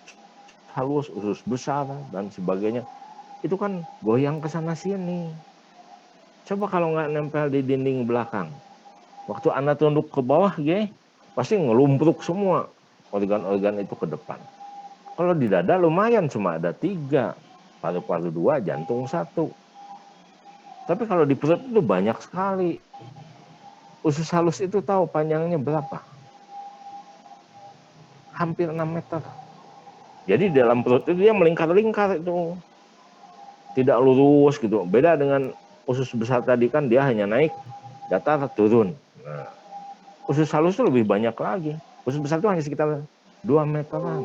halus, usus besar, dan sebagainya. Itu kan goyang ke sana sini. Coba kalau nggak nempel di dinding belakang, waktu Anda tunduk ke bawah, pasti ngelumpruk semua organ-organ itu ke depan. Kalau di dada lumayan, cuma ada 3, paru-paru 2, jantung 1. Tapi kalau di perut itu banyak sekali. Usus halus itu tahu panjangnya berapa? Hampir 6 meter. Jadi dalam perut itu dia melingkar-lingkar itu. Tidak lurus gitu. Beda dengan usus besar tadi, kan dia hanya naik, datar, turun. Nah, usus halus itu lebih banyak lagi. Usus besar itu hanya sekitar 2 meteran.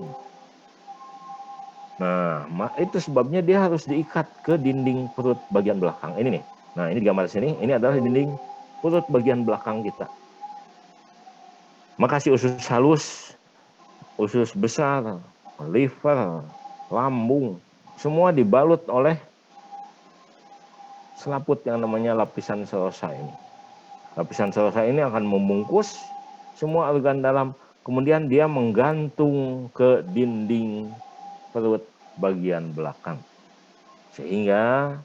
Nah, itu sebabnya dia harus diikat ke dinding perut bagian belakang. Ini nih. Nah, ini di gambar sini, ini adalah dinding perut bagian belakang kita. Maka si usus halus, usus besar, liver, lambung, semua dibalut oleh selaput yang namanya lapisan serosa ini. Lapisan serosa ini akan membungkus semua organ dalam, kemudian dia menggantung ke dinding perut bagian belakang. Sehingga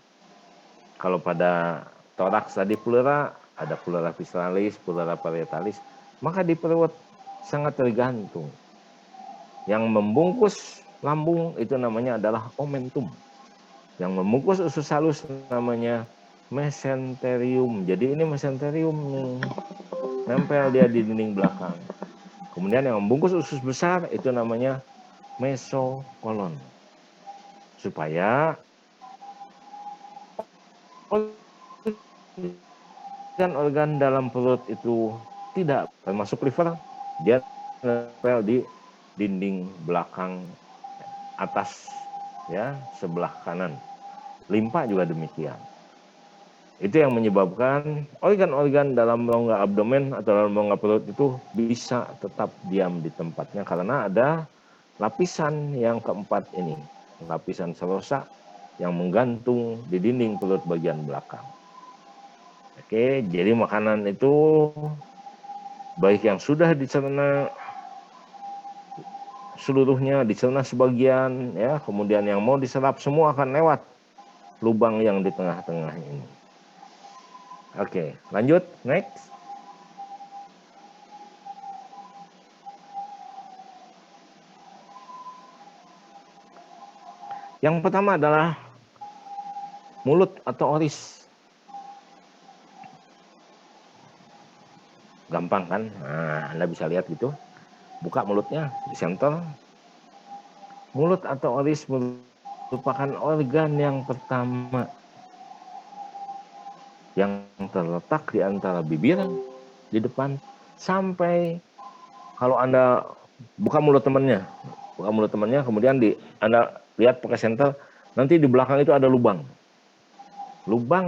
kalau pada toraks tadi pleura, ada pleura visceralis, pleura parietalis, maka di perut sangat tergantung. Yang membungkus lambung itu namanya adalah omentum. Yang membungkus usus halus namanya mesenterium. Jadi ini mesenterium nih, nempel dia di dinding belakang. Kemudian yang membungkus usus besar itu namanya mesokolon. Supaya organ dalam perut itu tidak, termasuk liver, dia nempel di dinding belakang atas, ya, sebelah kanan. Limpa juga demikian. Itu yang menyebabkan organ-organ dalam rongga abdomen atau dalam rongga perut itu bisa tetap diam di tempatnya karena ada lapisan yang keempat ini, lapisan serosa yang menggantung di dinding perut bagian belakang. Oke, jadi makanan itu baik yang sudah dicerna seluruhnya, dicerna sebagian, ya, kemudian yang mau diserap semua akan lewat lubang yang di tengah-tengah ini. Oke, lanjut, next. Yang pertama adalah mulut atau oris. Gampang kan? Nah, Anda bisa lihat gitu. Buka mulutnya, di center. Mulut atau oris merupakan organ yang pertama yang terletak di antara bibir di depan sampai, kalau Anda buka mulut temannya, kemudian Anda lihat pakai senter, nanti di belakang itu ada lubang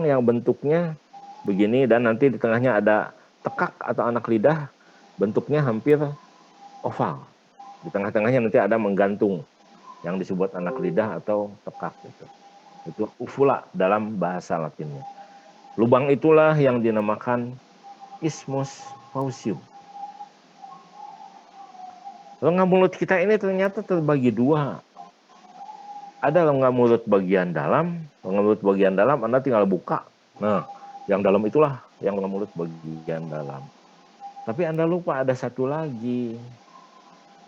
yang bentuknya begini, dan nanti di tengahnya ada tekak atau anak lidah, bentuknya hampir oval. Di tengah-tengahnya nanti ada menggantung yang disebut anak lidah atau tekak gitu. Itu uvula dalam bahasa Latinnya. Lubang itulah yang dinamakan isthmus faucium. Rongga mulut kita ini ternyata terbagi 2. Ada rongga mulut bagian dalam. Rongga mulut bagian dalam Anda tinggal buka. Nah, yang dalam itulah yang rongga mulut bagian dalam. Tapi Anda lupa ada satu lagi.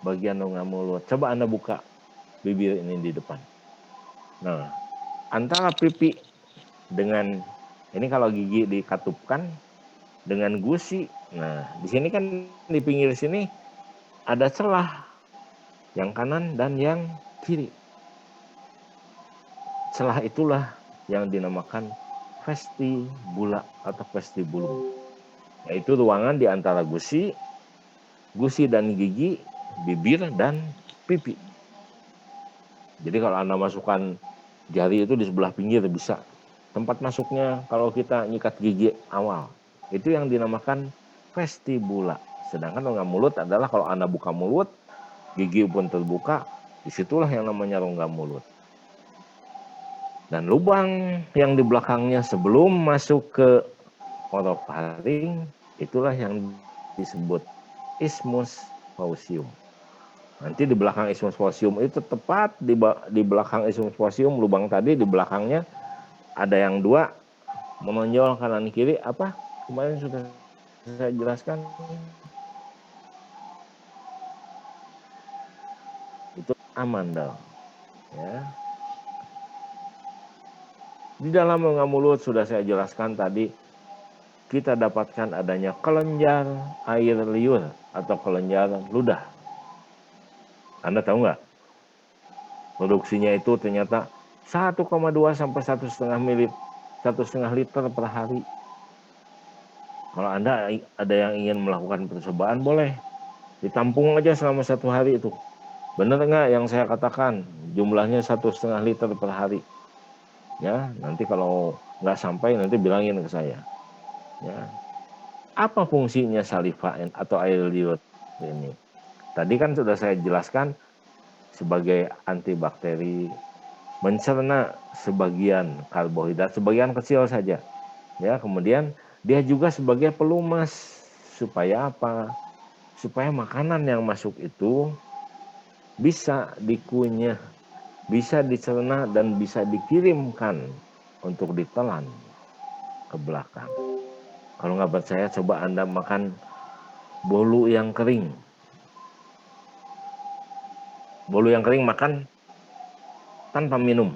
bagian rongga mulut. Coba Anda buka bibir ini di depan. Nah, antara pipi dengan ini kalau gigi dikatupkan dengan gusi. Nah, di sini kan di pinggir sini ada celah yang kanan dan yang kiri. Celah itulah yang dinamakan vestibula atau vestibulum, yaitu ruangan di antara gusi dan gigi, bibir dan pipi. Jadi kalau Anda masukkan jari itu di sebelah pinggir bisa. Tempat masuknya kalau kita nyikat gigi awal. Itu yang dinamakan vestibula. Sedangkan rongga mulut adalah kalau Anda buka mulut, gigi pun terbuka, disitulah yang namanya rongga mulut. Dan lubang yang di belakangnya sebelum masuk ke orofaring, itulah yang disebut isthmus faucium. Nanti di belakang isthmus faucium itu tepat di belakang isthmus faucium, lubang tadi di belakangnya ada yang dua menonjol kanan kiri, apa kemarin sudah saya jelaskan, itu amandel ya. Di dalam rongga mulut sudah saya jelaskan tadi, kita dapatkan adanya kelenjar air liur atau kelenjar ludah. Anda tahu nggak? Produksinya itu ternyata 1,2 sampai 1,5 liter per hari. Kalau Anda ada yang ingin melakukan percobaan, boleh ditampung aja selama 1 hari itu. Benar nggak yang saya katakan? Jumlahnya 1,5 liter per hari. Ya, nanti kalau nggak sampai nanti bilangin ke saya. Ya, apa fungsinya saliva atau air liur ini? Tadi kan sudah saya jelaskan sebagai antibakteri, mencerna sebagian karbohidrat, sebagian kecil saja. Ya, kemudian dia juga sebagai pelumas. Supaya apa? Supaya makanan yang masuk itu bisa dikunyah, bisa dicerna dan bisa dikirimkan untuk ditelan ke belakang. Kalau nggak percaya, coba Anda makan bolu yang kering. Bolu yang kering makan tanpa minum.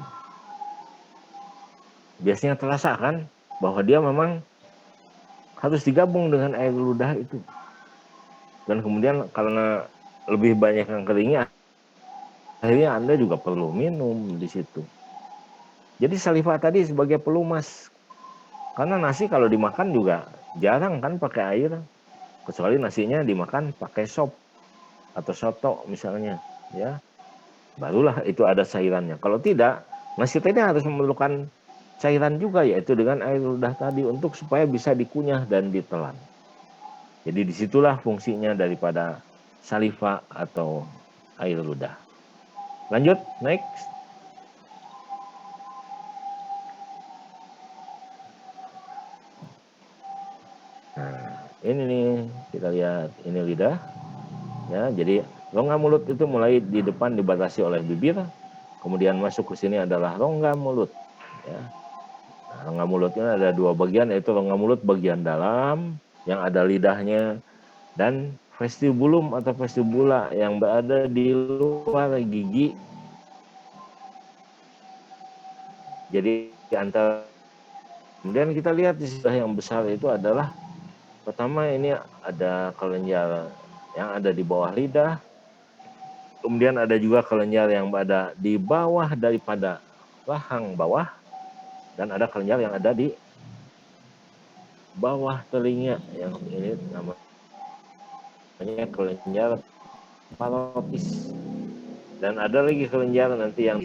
Biasanya terasa kan bahwa dia memang harus digabung dengan air ludah itu. Dan kemudian karena lebih banyak yang keringnya, akhirnya Anda juga perlu minum di situ. Jadi saliva tadi sebagai pelumas. Karena nasi kalau dimakan juga jarang kan pakai air. Kecuali nasinya dimakan pakai sop atau soto misalnya, ya. Barulah itu ada cairannya. Kalau tidak, nasi tadi harus memerlukan cairan juga, yaitu dengan air ludah tadi untuk supaya bisa dikunyah dan ditelan. Jadi disitulah fungsinya daripada saliva atau air ludah. Lanjut, next. Nah, ini nih kita lihat, ini lidah. Ya, jadi rongga mulut itu mulai di depan dibatasi oleh bibir, kemudian masuk ke sini adalah rongga mulut. Ya. Nah, rongga mulutnya ada 2 bagian, yaitu rongga mulut bagian dalam yang ada lidahnya dan vestibulum atau vestibula yang berada di luar gigi. Jadi antara, kemudian kita lihat di sebelah yang besar itu adalah pertama ini ada kelenjar yang ada di bawah lidah. Kemudian ada juga kelenjar yang ada di bawah daripada rahang bawah, dan ada kelenjar yang ada di bawah telinga, yang ini namanya kelenjar parotis. Dan ada lagi kelenjar nanti yang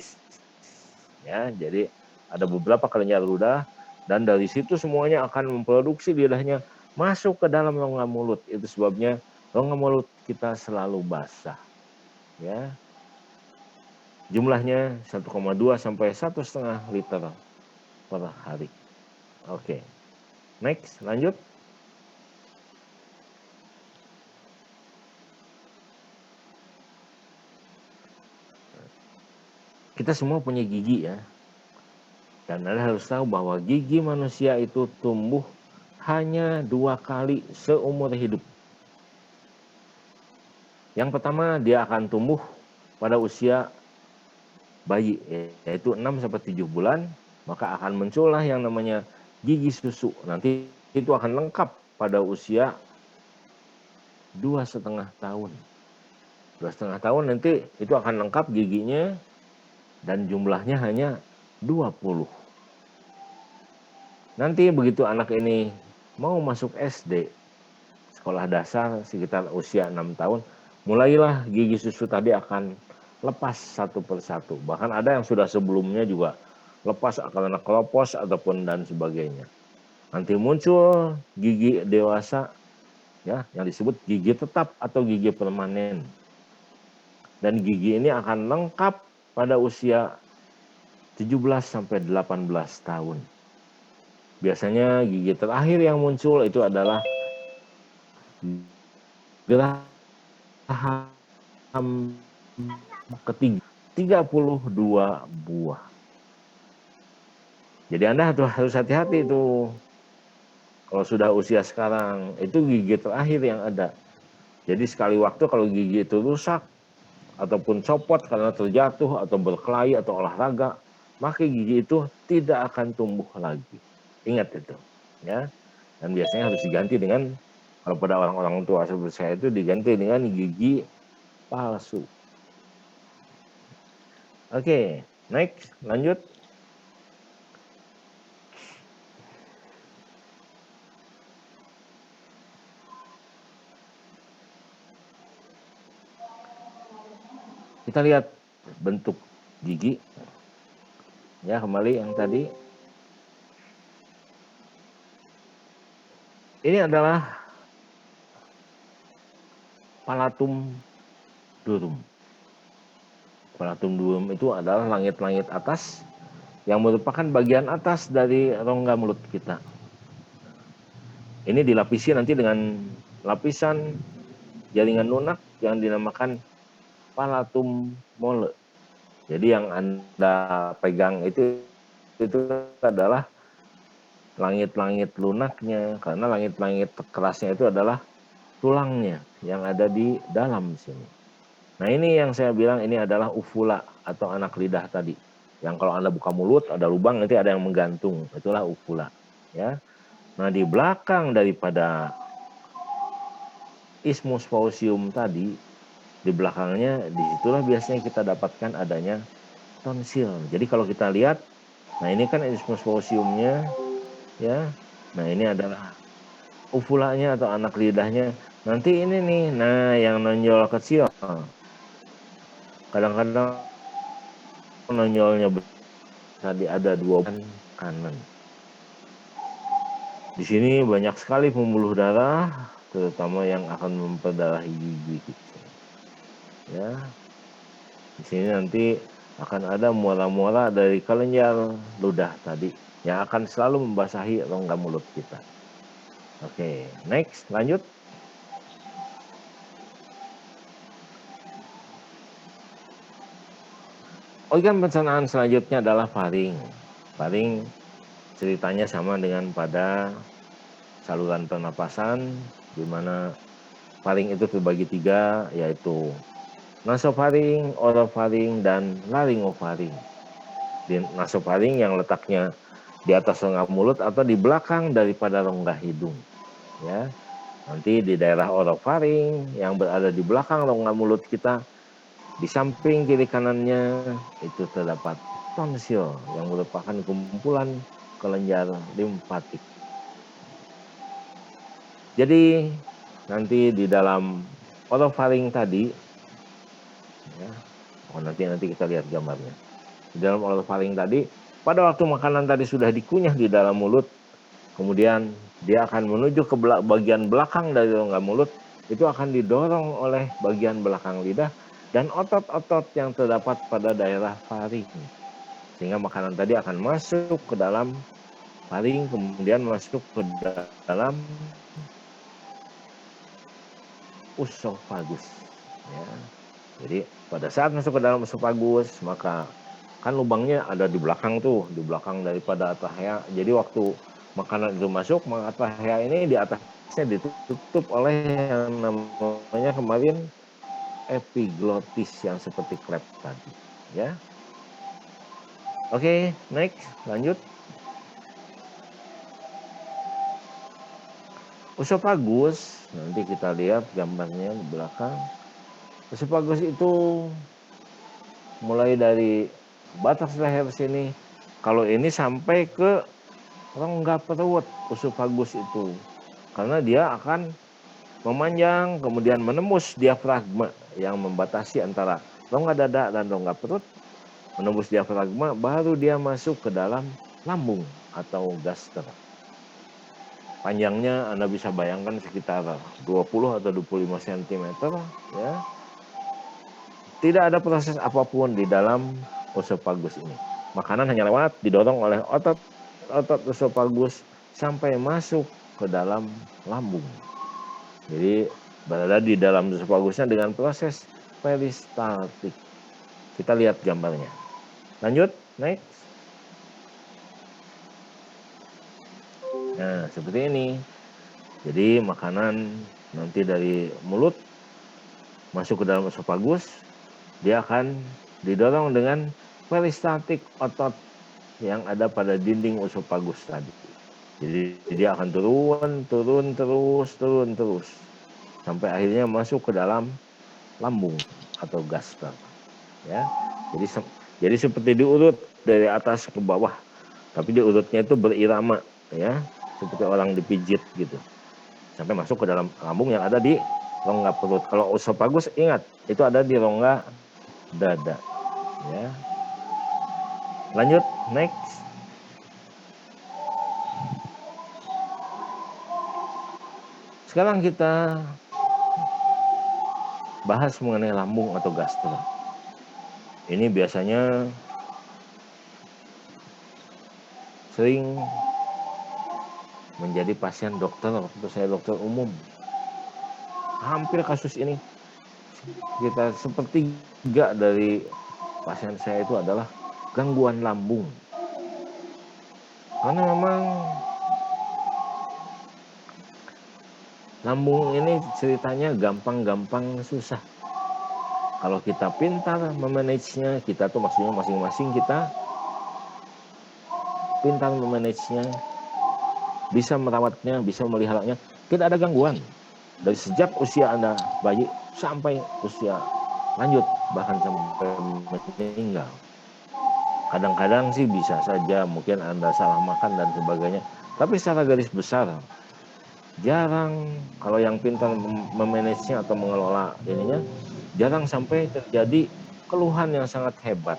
ya, jadi ada beberapa kelenjar ludah, dan dari situ semuanya akan memproduksi lidahnya masuk ke dalam rongga mulut. Itu sebabnya rongga mulut kita selalu basah. Ya. Jumlahnya 1,2 sampai 1,5 liter per hari. Oke. Next, lanjut. Kita semua punya gigi ya. Dan Anda harus tahu bahwa gigi manusia itu tumbuh hanya 2 kali seumur hidup. Yang pertama, dia akan tumbuh pada usia bayi, yaitu 6-7 bulan, maka akan muncullah yang namanya gigi susu. Nanti itu akan lengkap pada usia 2,5 tahun. 2,5 tahun nanti itu akan lengkap giginya dan jumlahnya hanya 20. Nanti begitu anak ini mau masuk SD, sekolah dasar sekitar usia 6 tahun, mulailah gigi susu tadi akan lepas satu persatu. Bahkan ada yang sudah sebelumnya juga lepas karena keropos ataupun dan sebagainya. Nanti muncul gigi dewasa, ya, yang disebut gigi tetap atau gigi permanen. Dan gigi ini akan lengkap pada usia 17-18 tahun. Biasanya gigi terakhir yang muncul itu adalah geraham ketiga, 32 buah. Jadi Anda harus hati-hati itu. Kalau sudah usia sekarang, itu gigi terakhir yang ada. Jadi sekali waktu kalau gigi itu rusak, ataupun copot karena terjatuh, atau berkelahi, atau olahraga, maka gigi itu tidak akan tumbuh lagi. Ingat itu. Ya. Dan biasanya harus diganti dengan, kalau pada orang-orang tua seperti saya itu diganti dengan gigi palsu. Oke, next, lanjut. Kita lihat bentuk gigi. Ya, kembali yang tadi. Ini adalah palatum durum. Palatum durum itu adalah langit-langit atas yang merupakan bagian atas dari rongga mulut kita. Ini dilapisi nanti dengan lapisan jaringan lunak yang dinamakan palatum mole. Jadi yang Anda pegang itu adalah langit-langit lunaknya, karena langit-langit kerasnya itu adalah tulangnya yang ada di dalam sini. Nah, ini yang saya bilang ini adalah uvula atau anak lidah tadi. Yang kalau Anda buka mulut ada lubang, nanti ada yang menggantung. Itulah uvula, ya. Nah, di belakang daripada isthmus faucium tadi, di belakangnya disitulah biasanya kita dapatkan adanya tonsil. Jadi kalau kita lihat, nah ini kan isthmus fauciumnya, ya. Nah, ini adalah uvulanya atau anak lidahnya. Nanti ini nih, nah yang nonjol kecil. Kadang-kadang nonjolnya tadi ada 2 kanan. Di sini banyak sekali pembuluh darah, terutama yang akan memperdarahi gigi kita. Ya, di sini nanti akan ada muara-muara dari kelenjar ludah tadi yang akan selalu membasahi rongga mulut kita. Oke, next, lanjut. Organ pencernaan selanjutnya adalah faring. Faring ceritanya sama dengan pada saluran pernapasan, di mana faring itu terbagi 3, yaitu nasofaring, orofaring, dan laryngofaring. Di nasofaring yang letaknya di atas rongga mulut atau di belakang daripada rongga hidung. Ya, nanti di daerah orofaring yang berada di belakang rongga mulut kita, di samping kiri kanannya itu terdapat tonsil yang merupakan kumpulan kelenjar limfatik. Jadi nanti di dalam orofaring tadi, ya, nanti kita lihat gambarnya. Di dalam orofaring tadi, pada waktu makanan tadi sudah dikunyah di dalam mulut, kemudian dia akan menuju ke bagian belakang dari rongga mulut, itu akan didorong oleh bagian belakang lidah dan otot-otot yang terdapat pada daerah faring. Sehingga makanan tadi akan masuk ke dalam faring, kemudian masuk ke dalam esophagus. Ya. Jadi pada saat masuk ke dalam esophagus, maka kan lubangnya ada di belakang tuh, di belakang daripada trachea. Jadi waktu makanan itu masuk, maka trachea ini di atasnya ditutup oleh yang namanya kemarin epiglotis yang seperti klep tadi, ya. Oke, next, lanjut. Esophagus, nanti kita lihat gambarnya di belakang. Esophagus itu mulai dari batas leher sini, kalau ini sampai ke rongga perut esophagus itu, karena dia akan memanjang kemudian menembus diafragma yang membatasi antara rongga dada dan rongga perut, menembus diafragma baru dia masuk ke dalam lambung atau gaster. Panjangnya Anda bisa bayangkan sekitar 20 atau 25 cm, ya. Tidak ada proses apapun di dalam esophagus ini. Makanan hanya lewat, didorong oleh otot esophagus sampai masuk ke dalam lambung. Jadi berada di dalam esofagusnya dengan proses peristaltik. Kita lihat gambarnya. Lanjut, next. Nah, seperti ini. Jadi makanan nanti dari mulut masuk ke dalam esofagus, dia akan didorong dengan peristaltik otot yang ada pada dinding esofagus tadi. Jadi dia akan turun terus sampai akhirnya masuk ke dalam lambung atau gaster, ya. Jadi seperti diurut dari atas ke bawah, tapi diurutnya itu berirama, ya, seperti orang dipijit gitu, sampai masuk ke dalam lambung yang ada di rongga perut. Kalau esophagus ingat itu ada di rongga dada, ya. Lanjut, next. Sekarang kita bahas mengenai lambung atau gaster. Ini biasanya sering menjadi pasien dokter waktu saya dokter umum. Hampir kasus ini kita sepertiga dari pasien saya itu adalah gangguan lambung. Karena memang lambung ini ceritanya gampang-gampang susah. Kalau kita pintar memanagenya, kita tuh maksudnya masing-masing kita pintar memanagenya, bisa merawatnya, bisa melihatnya, tidak ada gangguan. Dari sejak usia Anda bayi sampai usia lanjut, bahkan sampai meninggal. Kadang-kadang sih bisa saja mungkin Anda salah makan dan sebagainya. Tapi secara garis besar, jarang kalau yang pintar memanagenya atau mengelola ininya, jarang sampai terjadi keluhan yang sangat hebat.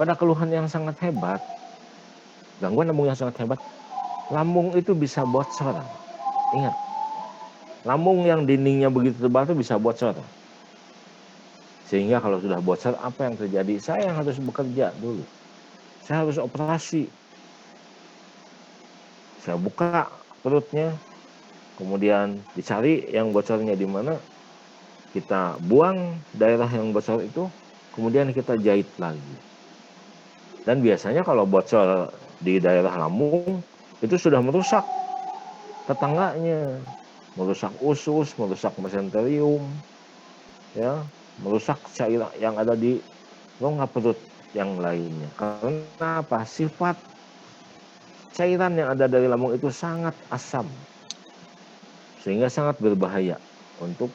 Pada keluhan yang sangat hebat, gangguan lambung yang sangat hebat, lambung itu bisa bocor. Ingat, lambung yang dindingnya begitu tebal itu bisa bocor. Sehingga kalau sudah bocor, apa yang terjadi? Saya yang harus bekerja dulu. Saya harus operasi. Saya buka perutnya, kemudian dicari yang bocornya di mana, kita buang daerah yang bocor itu, kemudian kita jahit lagi. Dan biasanya kalau bocor di daerah lambung itu sudah merusak tetangganya, merusak usus, merusak mesenterium, ya, merusak cairan yang ada di rongga perut yang lainnya. Karena apa? Sifat cairan yang ada dari lambung itu sangat asam, sehingga sangat berbahaya untuk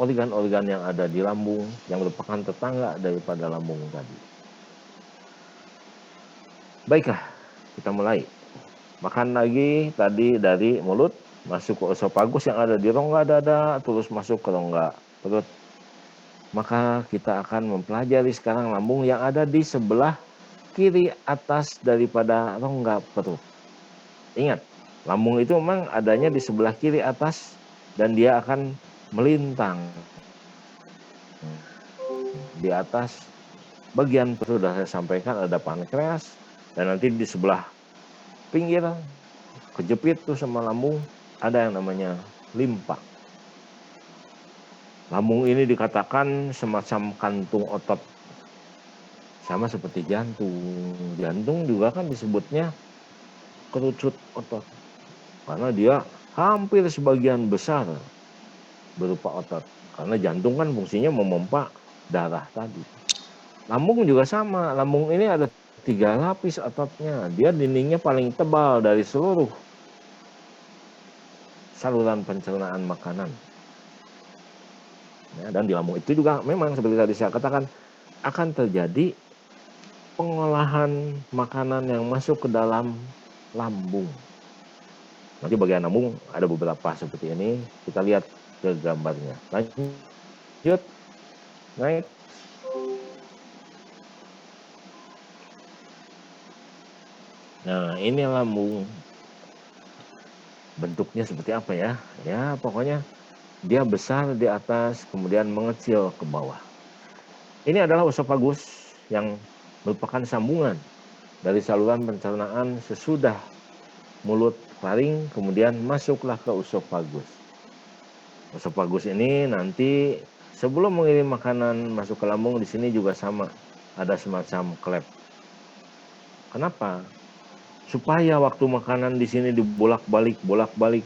organ-organ yang ada di lambung yang merupakan tetangga daripada lambung tadi. Baiklah, kita mulai. Makan lagi tadi dari mulut, masuk ke esophagus yang ada di rongga dada, terus masuk ke rongga perut. Maka kita akan mempelajari sekarang lambung yang ada di sebelah kiri atas daripada rongga perut. Ingat, lambung itu memang adanya di sebelah kiri atas dan dia akan melintang di atas bagian perut. Sudah saya sampaikan ada pankreas, dan nanti di sebelah pinggir kejepit tuh sama lambung ada yang namanya limpa. Lambung ini dikatakan semacam kantung otot, sama seperti jantung. Jantung juga kan disebutnya kerucut otot, karena dia hampir sebagian besar berupa otot. Karena jantung kan fungsinya memompa darah tadi. Lambung juga sama. Lambung ini ada 3 lapis ototnya. Dia dindingnya paling tebal dari seluruh saluran pencernaan makanan. Ya, dan di lambung itu juga memang seperti tadi saya katakan akan terjadi pengolahan makanan yang masuk ke dalam lambung. Nanti bagian lambung ada beberapa seperti ini. Kita lihat ke gambarnya. Lanjut, naik. Nah, ini lambung. Bentuknya seperti apa ya? Ya, pokoknya dia besar di atas, kemudian mengecil ke bawah. Ini adalah esophagus yang merupakan sambungan dari saluran pencernaan sesudah mulut faring, kemudian masuklah ke esophagus. Esophagus ini nanti sebelum mengirim makanan masuk ke lambung, di sini juga sama, ada semacam klep. Kenapa? Supaya waktu makanan di sini dibolak-balik,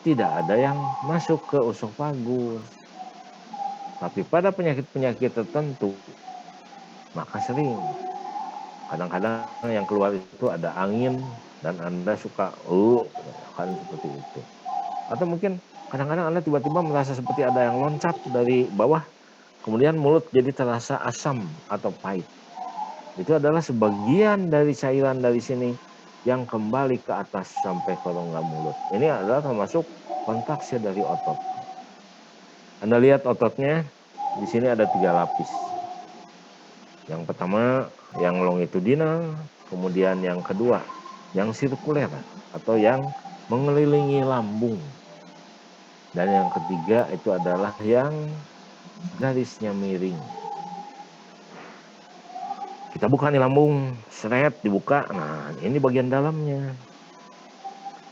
tidak ada yang masuk ke esophagus. Tapi pada penyakit-penyakit tertentu, maka sering. Kadang-kadang yang keluar itu ada angin dan Anda suka, kan seperti itu. Atau mungkin kadang-kadang Anda tiba-tiba merasa seperti ada yang loncat dari bawah, kemudian mulut jadi terasa asam atau pahit. Itu adalah sebagian dari cairan dari sini yang kembali ke atas sampai ke rongga mulut. Ini adalah termasuk kontraksi dari otot. Anda lihat ototnya, di sini ada 3 lapis. Yang pertama yang longitudinal, kemudian yang kedua yang sirkuler atau yang mengelilingi lambung. Dan yang ketiga itu adalah yang garisnya miring. Kita buka nih lambung, seret dibuka. Nah, ini bagian dalamnya.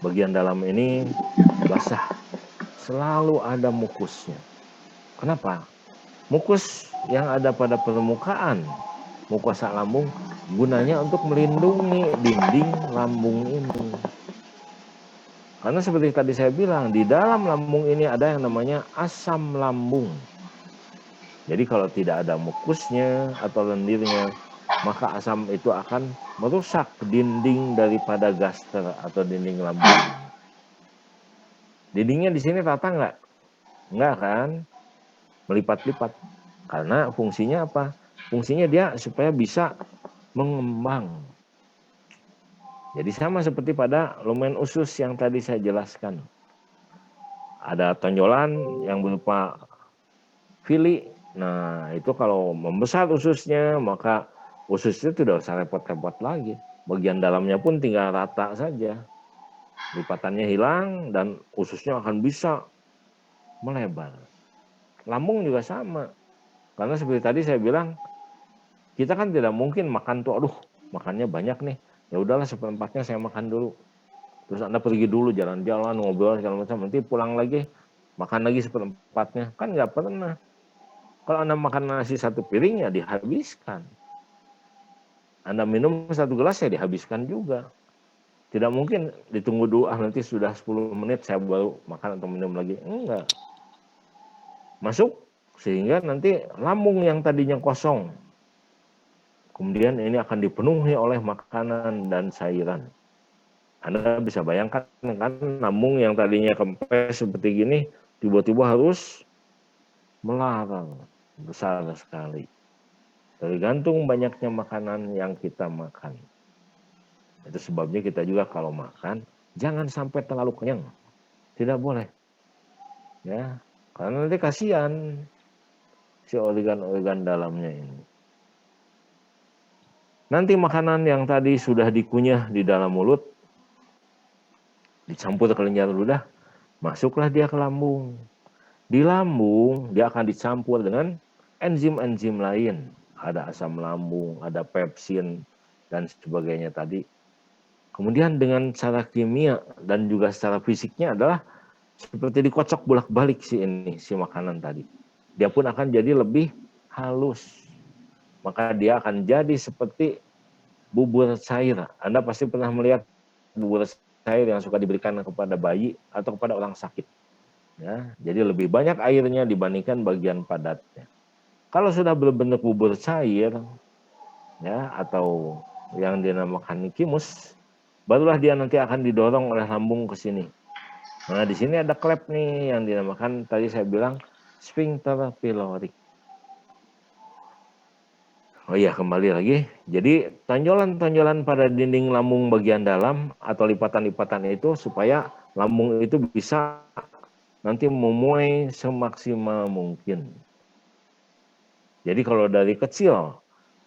Bagian dalam ini basah. Selalu ada mukusnya. Kenapa? Mukus yang ada pada permukaan mukosa lambung gunanya untuk melindungi dinding lambung ini. Karena seperti tadi saya bilang, di dalam lambung ini ada yang namanya asam lambung. Jadi kalau tidak ada mukusnya atau lendirnya, maka asam itu akan merusak dinding daripada gaster atau dinding lambung. Dindingnya di sini rata nggak? Nggak kan? Melipat-lipat. Karena fungsinya apa? Fungsinya dia supaya bisa mengembang. Jadi sama seperti pada lumen usus yang tadi saya jelaskan. Ada tonjolan yang berupa fili. Nah, itu kalau membesar ususnya, maka ususnya tidak usah repot-repot lagi. Bagian dalamnya pun tinggal rata saja. Lipatannya hilang dan ususnya akan bisa melebar. Lambung juga sama. Karena seperti tadi saya bilang, kita kan tidak mungkin makan tuh, aduh makannya banyak nih. Ya udahlah seperempatnya saya makan dulu. Terus Anda pergi dulu jalan-jalan, ngobrol segala macam, nanti pulang lagi makan lagi seperempatnya. Kan nggak pernah. Kalau Anda makan nasi 1 piring ya dihabiskan. Anda minum 1 gelas ya dihabiskan juga. Tidak mungkin ditunggu dulu, nanti sudah 10 menit saya baru makan atau minum lagi. Enggak. Masuk sehingga nanti lambung yang tadinya kosong, kemudian ini akan dipenuhi oleh makanan dan cairan. Anda bisa bayangkan kan lambung yang tadinya kempes seperti gini, tiba-tiba harus melarang besar sekali. Tergantung banyaknya makanan yang kita makan. Itu sebabnya kita juga kalau makan jangan sampai terlalu kenyang. Tidak boleh. Ya, karena nanti kasihan si organ-organ dalamnya ini. Nanti makanan yang tadi sudah dikunyah di dalam mulut dicampur ke kelenjar ludah, masuklah dia ke lambung. Di lambung dia akan dicampur dengan enzim-enzim lain. Ada asam lambung, ada pepsin dan sebagainya tadi. Kemudian dengan cara kimia dan juga secara fisiknya adalah seperti dikocok bolak-balik si makanan tadi. Dia pun akan jadi lebih halus. Maka dia akan jadi seperti bubur cair. Anda pasti pernah melihat bubur cair yang suka diberikan kepada bayi atau kepada orang sakit. Ya, jadi lebih banyak airnya dibandingkan bagian padatnya. Kalau sudah berbentuk bubur cair, ya, atau yang dinamakan kimus, barulah dia nanti akan didorong oleh lambung ke sini. Nah, di sini ada klep nih yang dinamakan tadi saya bilang sphincter pyloric. Oh iya, kembali lagi. Jadi tonjolan-tonjolan pada dinding lambung bagian dalam atau lipatan-lipatan itu supaya lambung itu bisa nanti memuai semaksimal mungkin. Jadi kalau dari kecil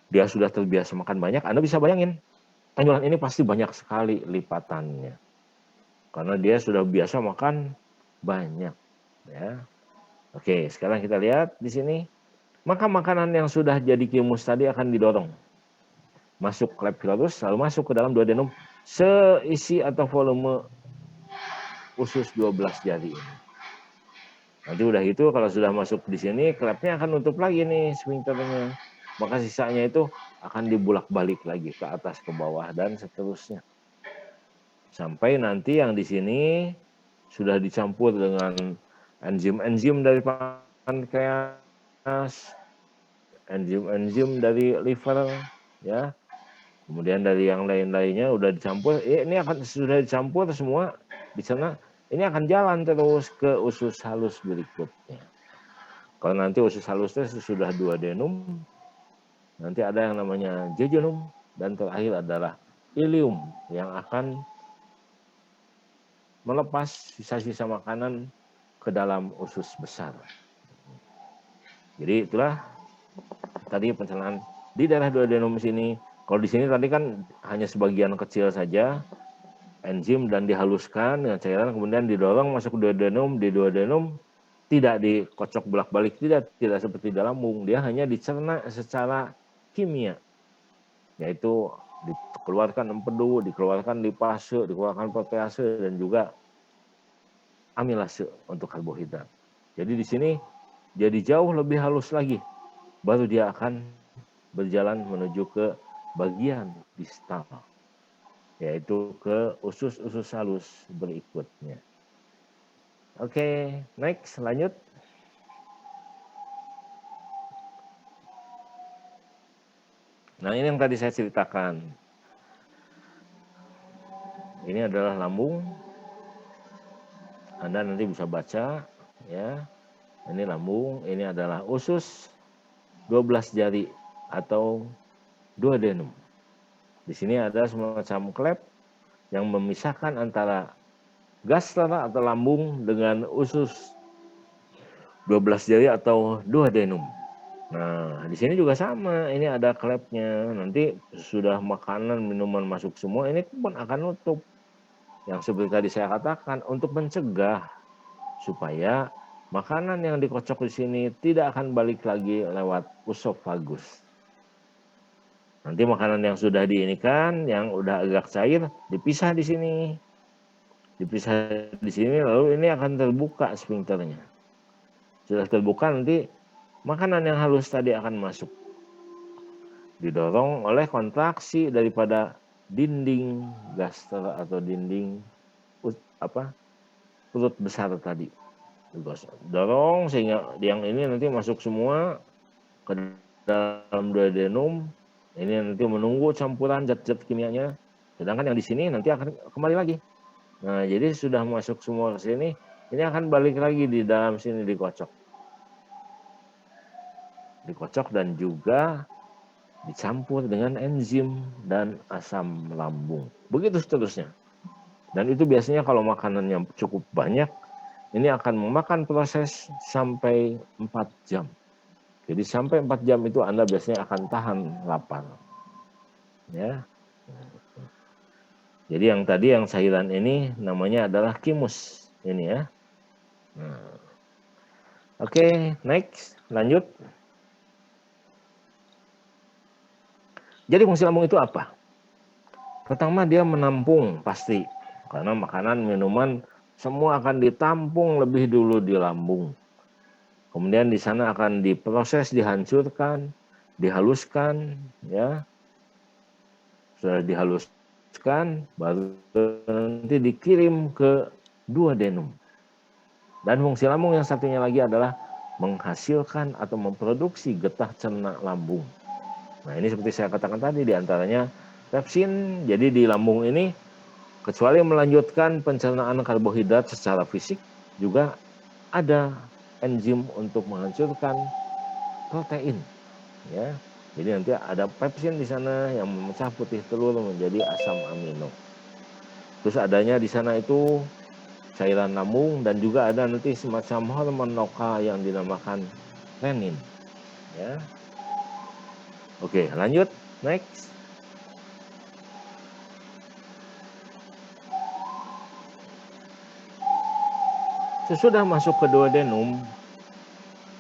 dia sudah terbiasa makan banyak, Anda bisa bayangin tonjolan ini pasti banyak sekali lipatannya. Karena dia sudah biasa makan banyak, ya. Oke, sekarang kita lihat di sini. Maka makanan yang sudah jadi kimus tadi akan didorong masuk klep pilorus, lalu masuk ke dalam duodenum seisi atau volume usus 12 jari ini. Nanti udah itu kalau sudah masuk di sini, klepnya akan nutup lagi nih sphincternya. Maka sisanya itu akan dibulak-balik lagi ke atas ke bawah dan seterusnya. Sampai nanti yang di sini sudah dicampur dengan enzim-enzim dari pankreas, enzim-enzim dari liver, ya. Kemudian dari yang lain-lainnya udah dicampur, ini akan sudah dicampur semua di sana. Ini akan jalan terus ke usus halus berikutnya. Kalau nanti usus halusnya sudah duodenum, nanti ada yang namanya jejunum, dan terakhir adalah ileum yang akan melepas sisa-sisa makanan ke dalam usus besar. Jadi itulah tadi pencernaan di daerah duodenum sini. Kalau di sini tadi kan hanya sebagian kecil saja enzim dan dihaluskan dengan cairan, kemudian didorong masuk ke duodenum. Di duodenum tidak dikocok bolak-balik, tidak seperti di lambung, dia hanya dicerna secara kimia, yaitu dikeluarkan empedu, dikeluarkan lipase, dikeluarkan protease, dan juga amilase untuk karbohidrat. Jadi di sini jadi jauh lebih halus lagi, baru dia akan berjalan menuju ke bagian distal, yaitu ke usus-usus halus berikutnya. Oke, next, lanjut. Nah, ini yang tadi saya ceritakan. Ini adalah lambung. Anda nanti bisa baca, ya. Ini lambung, ini adalah usus 12 jari atau duodenum. Di sini ada semacam klep yang memisahkan antara gastera atau lambung dengan usus 12 jari atau duodenum. Nah, di sini juga sama. Ini ada klepnya. Nanti sudah makanan, minuman masuk semua, ini pun akan nutup. Yang seperti tadi saya katakan, untuk mencegah supaya makanan yang dikocok di sini tidak akan balik lagi lewat usofagus. Nanti makanan yang sudah diinikan, yang udah agak cair, dipisah di sini. Dipisah di sini, lalu ini akan terbuka sphincternya. Sudah terbuka, nanti makanan yang halus tadi akan masuk. Didorong oleh kontraksi daripada dinding gaster atau dinding perut besar tadi. Dorong sehingga yang ini nanti masuk semua ke dalam duodenum. Ini nanti menunggu campuran zat-zat kimianya. Sedangkan yang di sini nanti akan kembali lagi. Nah, jadi sudah masuk semua ke sini, ini akan balik lagi di dalam sini dikocok. Dikocok dan juga dicampur dengan enzim dan asam lambung. Begitu seterusnya. Dan itu biasanya kalau makanannya cukup banyak, ini akan memakan proses sampai 4 jam. Jadi sampai 4 jam itu Anda biasanya akan tahan lapar. Ya. Jadi yang tadi yang cairan ini namanya adalah kimus. Ini ya. Nah. Oke, next, lanjut. Jadi fungsi lambung itu apa? Pertama, dia menampung pasti. Karena makanan, minuman, semua akan ditampung lebih dulu di lambung. Kemudian di sana akan diproses, dihancurkan, dihaluskan, ya. Sudah dihaluskan, baru nanti dikirim ke duodenum. Dan fungsi lambung yang satunya lagi adalah menghasilkan atau memproduksi getah cerna lambung. Nah, ini seperti saya katakan tadi, diantaranya pepsin. Jadi di lambung ini, kecuali melanjutkan pencernaan karbohidrat secara fisik, juga ada enzim untuk menghancurkan protein. Ya, jadi nanti ada pepsin di sana yang memecah putih telur menjadi asam amino. Terus adanya di sana itu cairan lambung dan juga ada nanti semacam hormon lokal yang dinamakan renin. Ya, oke, lanjut, next. Sesudah masuk ke duodenum,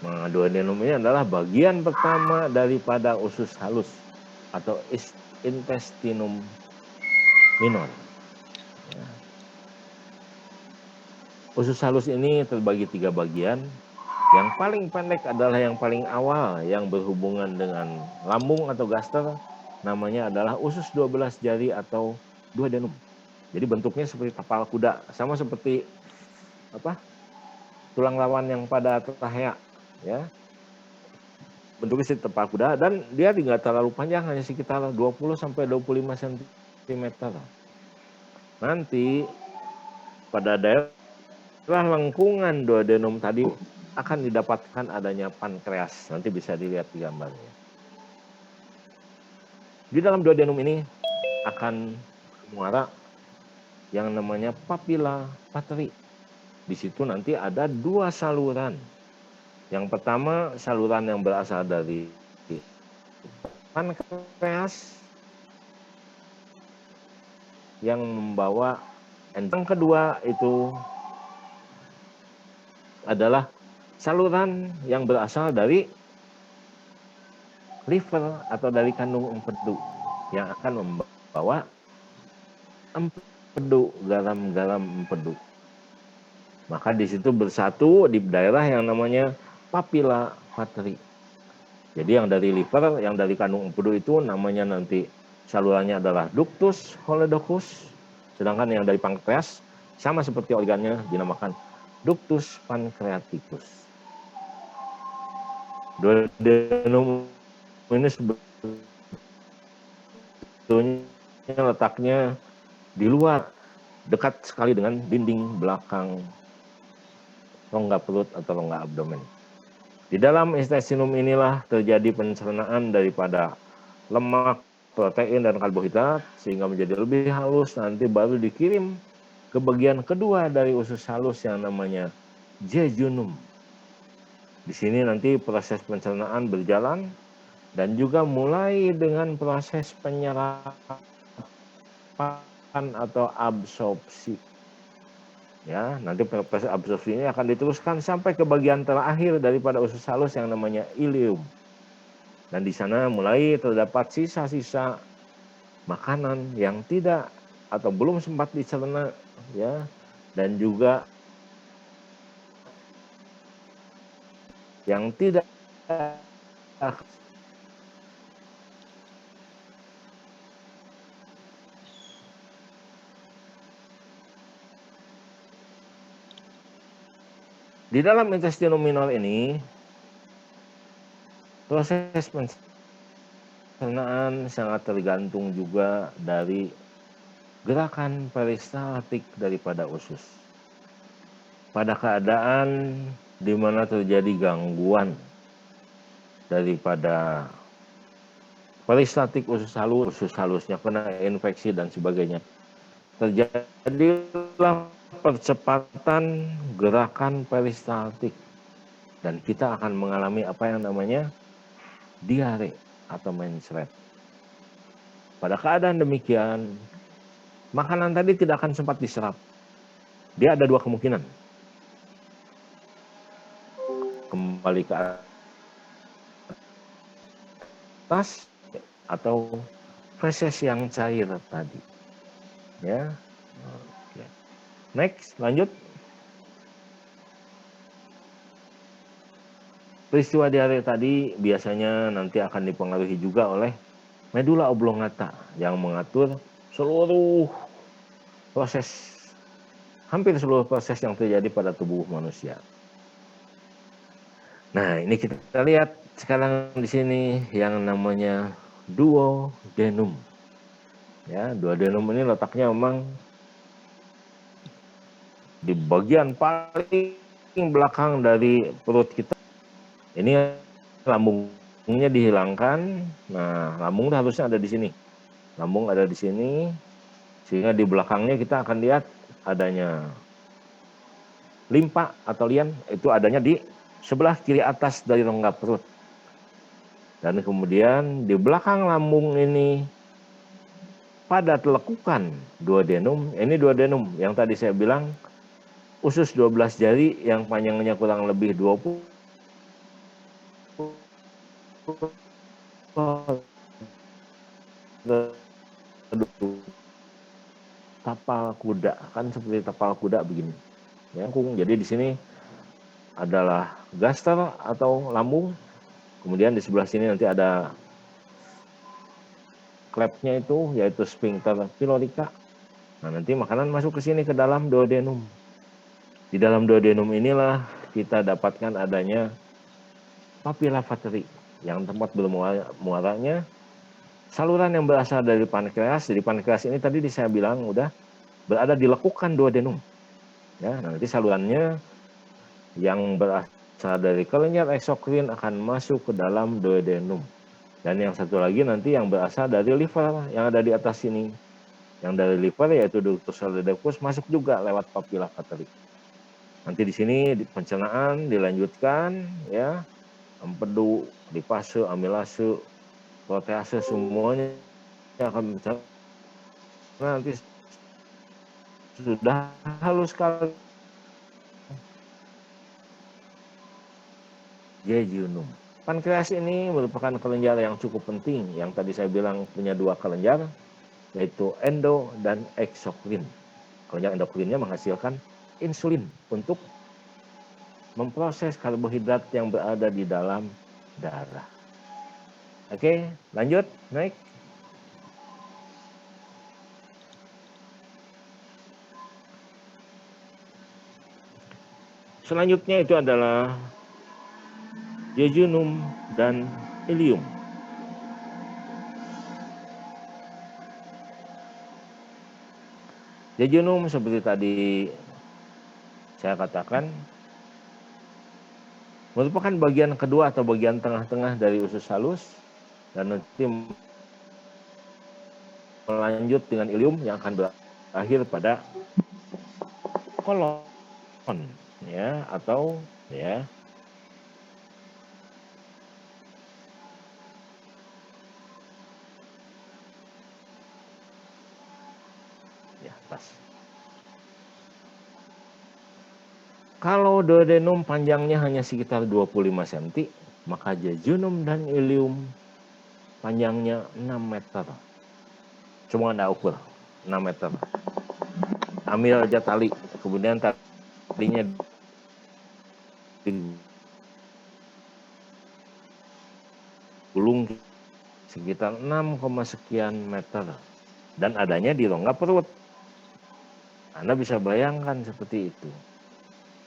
nah, duodenum ini adalah bagian pertama daripada usus halus atau intestinum minor. Ya. Usus halus ini terbagi 3 bagian. Yang paling pendek adalah yang paling awal yang berhubungan dengan lambung atau gaster, namanya adalah usus 12 jari atau duodenum. Jadi bentuknya seperti tapal kuda, sama seperti tulang rawan yang pada trachea, ya. Bentuknya seperti tapal kuda dan dia tidak terlalu panjang, hanya sekitar 20 sampai 25 cm. Nanti pada daerah lengkungan duodenum tadi akan didapatkan adanya pankreas. Nanti bisa dilihat di gambarnya. Di dalam duodenum ini akan muara yang namanya papilla pateri. Di situ nanti ada 2 saluran. Yang pertama saluran yang berasal dari pankreas yang membawa enzim. Yang kedua itu adalah saluran yang berasal dari liver atau dari kandung empedu yang akan membawa empedu, garam-garam empedu. Maka di situ bersatu di daerah yang namanya papilla pateri. Jadi yang dari liver, yang dari kandung empedu itu namanya nanti salurannya adalah ductus choledocus, sedangkan yang dari pankreas sama seperti organnya dinamakan ductus pancreaticus. Duodenum ini sebetulnya letaknya di luar, dekat sekali dengan dinding belakang rongga perut atau rongga abdomen. Di dalam intestinum inilah terjadi pencernaan daripada lemak, protein, dan karbohidrat sehingga menjadi lebih halus, nanti baru dikirim ke bagian kedua dari usus halus yang namanya jejunum. Di sini nanti proses pencernaan berjalan dan juga mulai dengan proses penyerapan atau absorpsi. Ya, nanti proses absorpsi ini akan diteruskan sampai ke bagian terakhir daripada usus halus yang namanya ileum. Dan di sana mulai terdapat sisa-sisa makanan yang tidak atau belum sempat dicerna, ya, dan juga yang tidak. Di dalam intestinum minor ini, proses pencernaan sangat tergantung juga dari gerakan peristaltik daripada usus. Pada keadaan di mana terjadi gangguan daripada peristaltik usus halusnya kena infeksi dan sebagainya, terjadilah percepatan gerakan peristaltik dan kita akan mengalami apa yang namanya diare atau mencret. Pada keadaan demikian, makanan tadi tidak akan sempat diserap. Dia ada 2 kemungkinan. Kembali ke atas atau feses yang cair tadi. Ya. Oke. Next, lanjut. Peristiwa diare tadi biasanya nanti akan dipengaruhi juga oleh medula oblongata yang mengatur seluruh proses hampir seluruh proses yang terjadi pada tubuh manusia. Nah, ini kita lihat sekarang di sini yang namanya duodenum. Ya, duodenum ini letaknya memang di bagian paling belakang dari perut kita. Ini lambungnya dihilangkan. Nah, lambung harusnya ada di sini. Lambung ada di sini, sehingga di belakangnya kita akan lihat adanya limpa atau lian, itu adanya di sebelah kiri atas dari rongga perut. Dan kemudian di belakang lambung ini pada telekukan duodenum. Ini duodenum yang tadi saya bilang usus 12 jari yang panjangnya kurang lebih 20 tapal kuda, kan seperti tapal kuda begini. Ya, jadi di sini adalah gaster atau lambung. Kemudian di sebelah sini nanti ada klepnya itu yaitu sphincter pylorica. Nah, nanti makanan masuk ke sini ke dalam duodenum. Di dalam duodenum inilah kita dapatkan adanya papilla vateri yang tempat bermuaranya saluran yang berasal dari pankreas. Jadi pankreas ini tadi saya bilang udah berada di lekukan duodenum. Ya, nanti salurannya yang berasal dari kelenjar eksokrin akan masuk ke dalam duodenum. Dan yang satu lagi nanti yang berasal dari liver yang ada di atas sini. Yang dari liver yaitu ductus solidokus masuk juga lewat papilla vateri. Nanti di sini di pencernaan dilanjutkan ya, empedu, lipase, amilase, protease semuanya akan mencerna nanti sudah halus sekali jejunum. Pankreas ini merupakan kelenjar yang cukup penting yang tadi saya bilang punya dua kelenjar yaitu endo dan eksokrin. Kelenjar endokrinnya menghasilkan insulin untuk memproses karbohidrat yang berada di dalam darah. Oke, lanjut, naik. Selanjutnya itu adalah jejunum dan ileum. Jejunum seperti tadi saya katakan merupakan bagian kedua atau bagian tengah-tengah dari usus halus dan nanti melanjut dengan ileum yang akan berakhir pada kolon ya atau ya pas. Kalau duodenum panjangnya hanya sekitar 25 cm, maka jejunum dan ileum panjangnya 6 meter. Cuma Anda ukur 6 meter. Ambil aja tali, kemudian talinya digulung sekitar 6, sekian meter dan adanya di rongga perut. Anda bisa bayangkan seperti itu.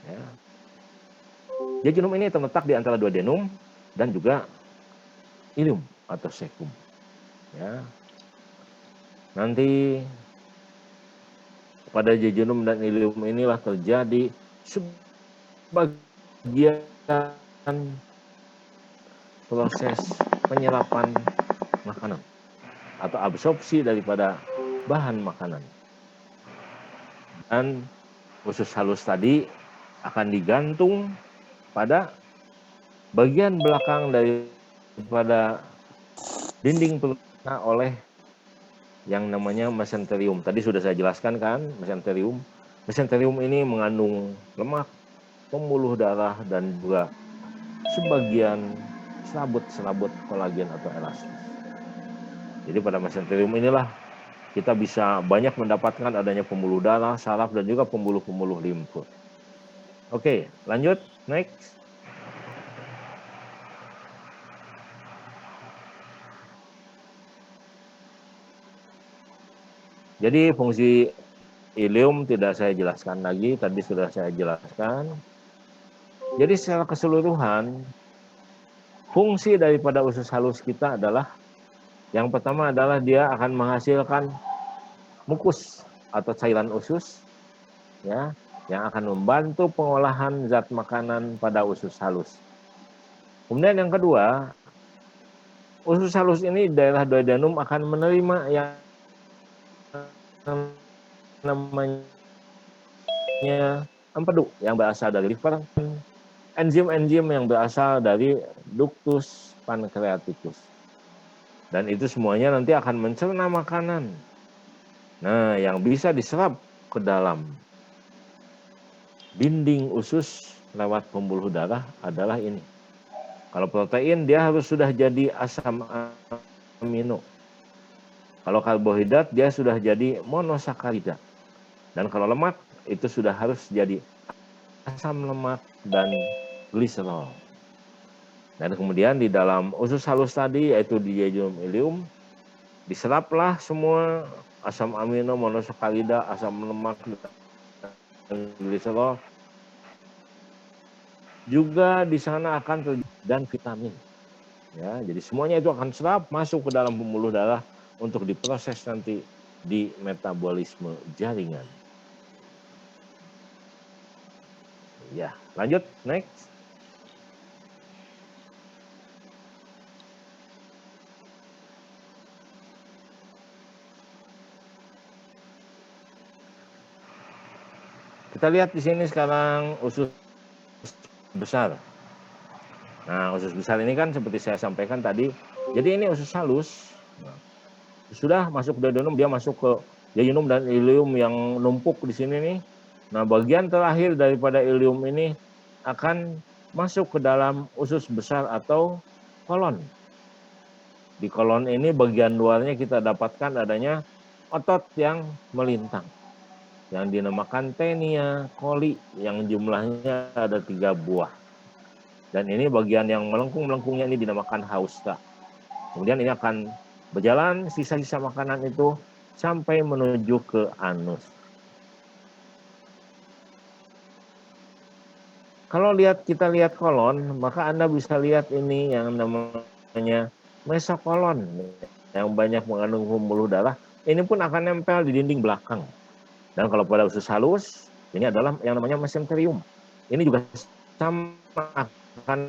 Ya. Jejunum ini terletak di antara duodenum dan juga ileum atau cecum. Ya. Nanti pada jejunum dan ileum inilah terjadi sebagian proses penyerapan makanan atau absorpsi daripada bahan makanan. Dan usus halus tadi akan digantung pada bagian belakang daripada dinding perut oleh yang namanya mesenterium. Tadi sudah saya jelaskan kan, mesenterium. Mesenterium ini mengandung lemak, pembuluh darah dan juga sebagian serabut kolagen atau elastis. Jadi pada mesenterium inilah kita bisa banyak mendapatkan adanya pembuluh darah, saraf dan juga pembuluh-pembuluh limfu. Oke, lanjut, next. Jadi fungsi ileum tidak saya jelaskan lagi, tadi sudah saya jelaskan. Jadi secara keseluruhan, fungsi daripada usus halus kita adalah, yang pertama adalah dia akan menghasilkan mukus atau cairan usus, ya, yang akan membantu pengolahan zat makanan pada usus halus. Kemudian yang kedua, usus halus ini daerah duodenum akan menerima yang namanya empedu yang berasal dari liver, enzim-enzim yang berasal dari ductus pancreaticus. Dan itu semuanya nanti akan mencerna makanan. Nah, yang bisa diserap ke dalam dinding usus lewat pembuluh darah adalah ini. Kalau protein dia harus sudah jadi asam amino. Kalau karbohidrat dia sudah jadi monosakarida. Dan kalau lemak itu sudah harus jadi asam lemak dan gliserol. Dan kemudian di dalam usus halus tadi, yaitu di jejunum ileum, diseraplah semua asam amino, monosakarida, asam lemak, dan gliserol. Juga di sana akan terjadi dan vitamin. Ya, jadi semuanya itu akan serap masuk ke dalam pembuluh darah untuk diproses nanti di metabolisme jaringan. Ya, lanjut, next. Kita lihat di sini sekarang usus besar. Nah, usus besar ini kan seperti saya sampaikan tadi, jadi ini usus halus. Nah, sudah masuk ke duodenum, dia masuk ke jejunum dan ileum yang numpuk di sini nih. Nah, bagian terakhir daripada ileum ini akan masuk ke dalam usus besar atau kolon. Di kolon ini bagian luarnya kita dapatkan adanya otot yang melintang, yang dinamakan tenia coli, yang jumlahnya ada 3 buah. Dan ini bagian yang melengkung-melengkungnya ini dinamakan hausta. Kemudian ini akan berjalan sisa-sisa makanan itu sampai menuju ke anus. Kalau kita lihat kolon, maka Anda bisa lihat ini yang namanya mesokolon, yang banyak mengandung pembuluh darah. Ini pun akan nempel di dinding belakang. Dan kalau pada usus halus, ini adalah yang namanya mesenterium. Ini juga sama, akan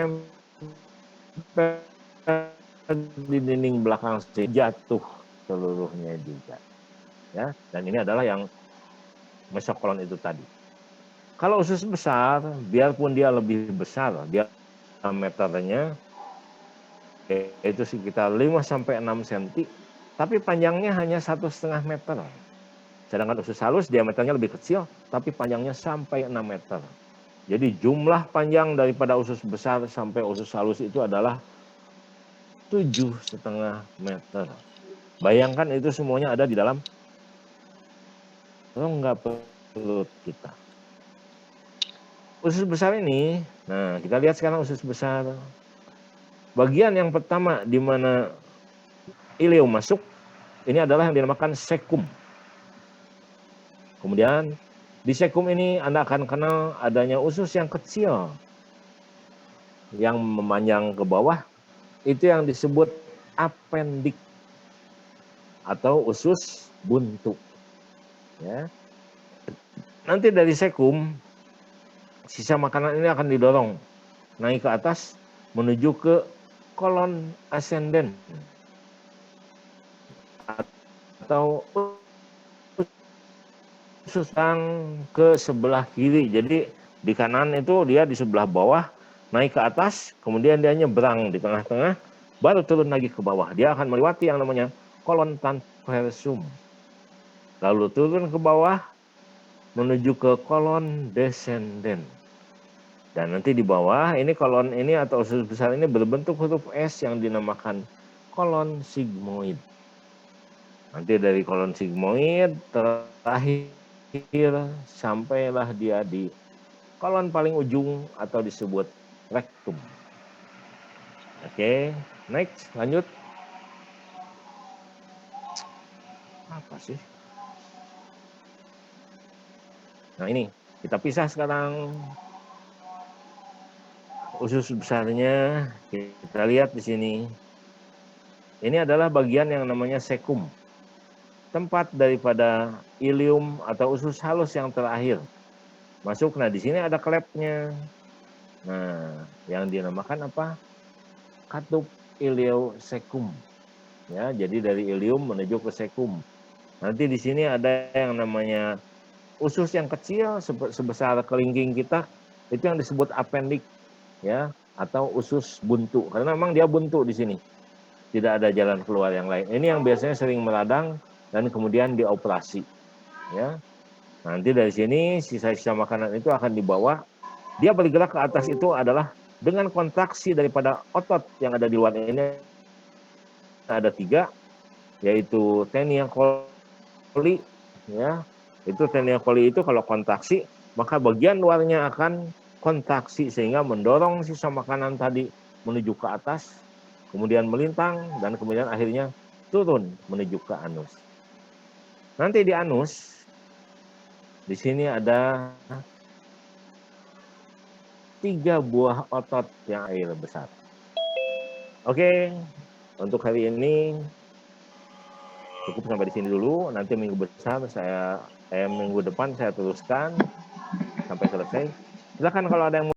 nempel di dinding belakang, jatuh seluruhnya juga. Ya, dan ini adalah yang mesokolon itu tadi. Kalau usus besar, biarpun dia lebih besar, dia diameternya itu sekitar 5 sampai 6 cm, tapi panjangnya hanya 1,5 meter. Sedangkan usus halus diameternya lebih kecil, tapi panjangnya sampai 6 meter. Jadi jumlah panjang daripada usus besar sampai usus halus itu adalah 7,5 meter. Bayangkan itu semuanya ada di dalam rongga perut kita. Usus besar ini, nah kita lihat sekarang usus besar. Bagian yang pertama di mana ileum masuk, ini adalah yang dinamakan sekum. Kemudian di sekum ini Anda akan kenal adanya usus yang kecil yang memanjang ke bawah, itu yang disebut apendik atau usus buntu. Ya. Nanti dari sekum, sisa makanan ini akan didorong naik ke atas menuju ke kolon ascendent atau usus yang ke sebelah kiri. Jadi di kanan itu dia di sebelah bawah, naik ke atas, kemudian dia nyebrang di tengah-tengah, baru turun lagi ke bawah. Dia akan melewati yang namanya kolon transversum. Lalu turun ke bawah menuju ke kolon descendent. Dan nanti di bawah ini kolon ini atau usus besar ini berbentuk huruf S yang dinamakan kolon sigmoid. Nanti dari kolon sigmoid terakhir sampailah dia di kolon paling ujung atau disebut rektum. Oke, next, lanjut. Apa sih? Nah ini, kita pisah sekarang. Usus besarnya, kita lihat di sini. Ini adalah bagian yang namanya cecum. Tempat daripada ilium atau usus halus yang terakhir. Masuk, nah di sini ada klepnya. Nah, yang dinamakan apa? Katup ileocecum. Ya, jadi dari ilium menuju ke cecum. Nanti di sini ada yang namanya usus yang kecil sebesar kelingking kita, itu yang disebut appendix, ya, atau usus buntu. Karena memang dia buntu di sini. Tidak ada jalan keluar yang lain. Ini yang biasanya sering meradang dan kemudian dioperasi, ya. Nanti dari sini sisa-sisa makanan itu akan dibawa. Dia bergerak ke atas itu adalah dengan kontraksi daripada otot yang ada di luar ini. Ada 3, yaitu tenia coli, ya. Itu tenia coli itu kalau kontraksi, maka bagian luarnya akan kontraksi sehingga mendorong sisa makanan tadi menuju ke atas, kemudian melintang dan kemudian akhirnya turun menuju ke anus. Nanti di anus, di sini ada 3 buah otot yang air besar. Oke, untuk hari ini cukup sampai di sini dulu. Nanti minggu depan saya teruskan sampai selesai. Silakan kalau ada yang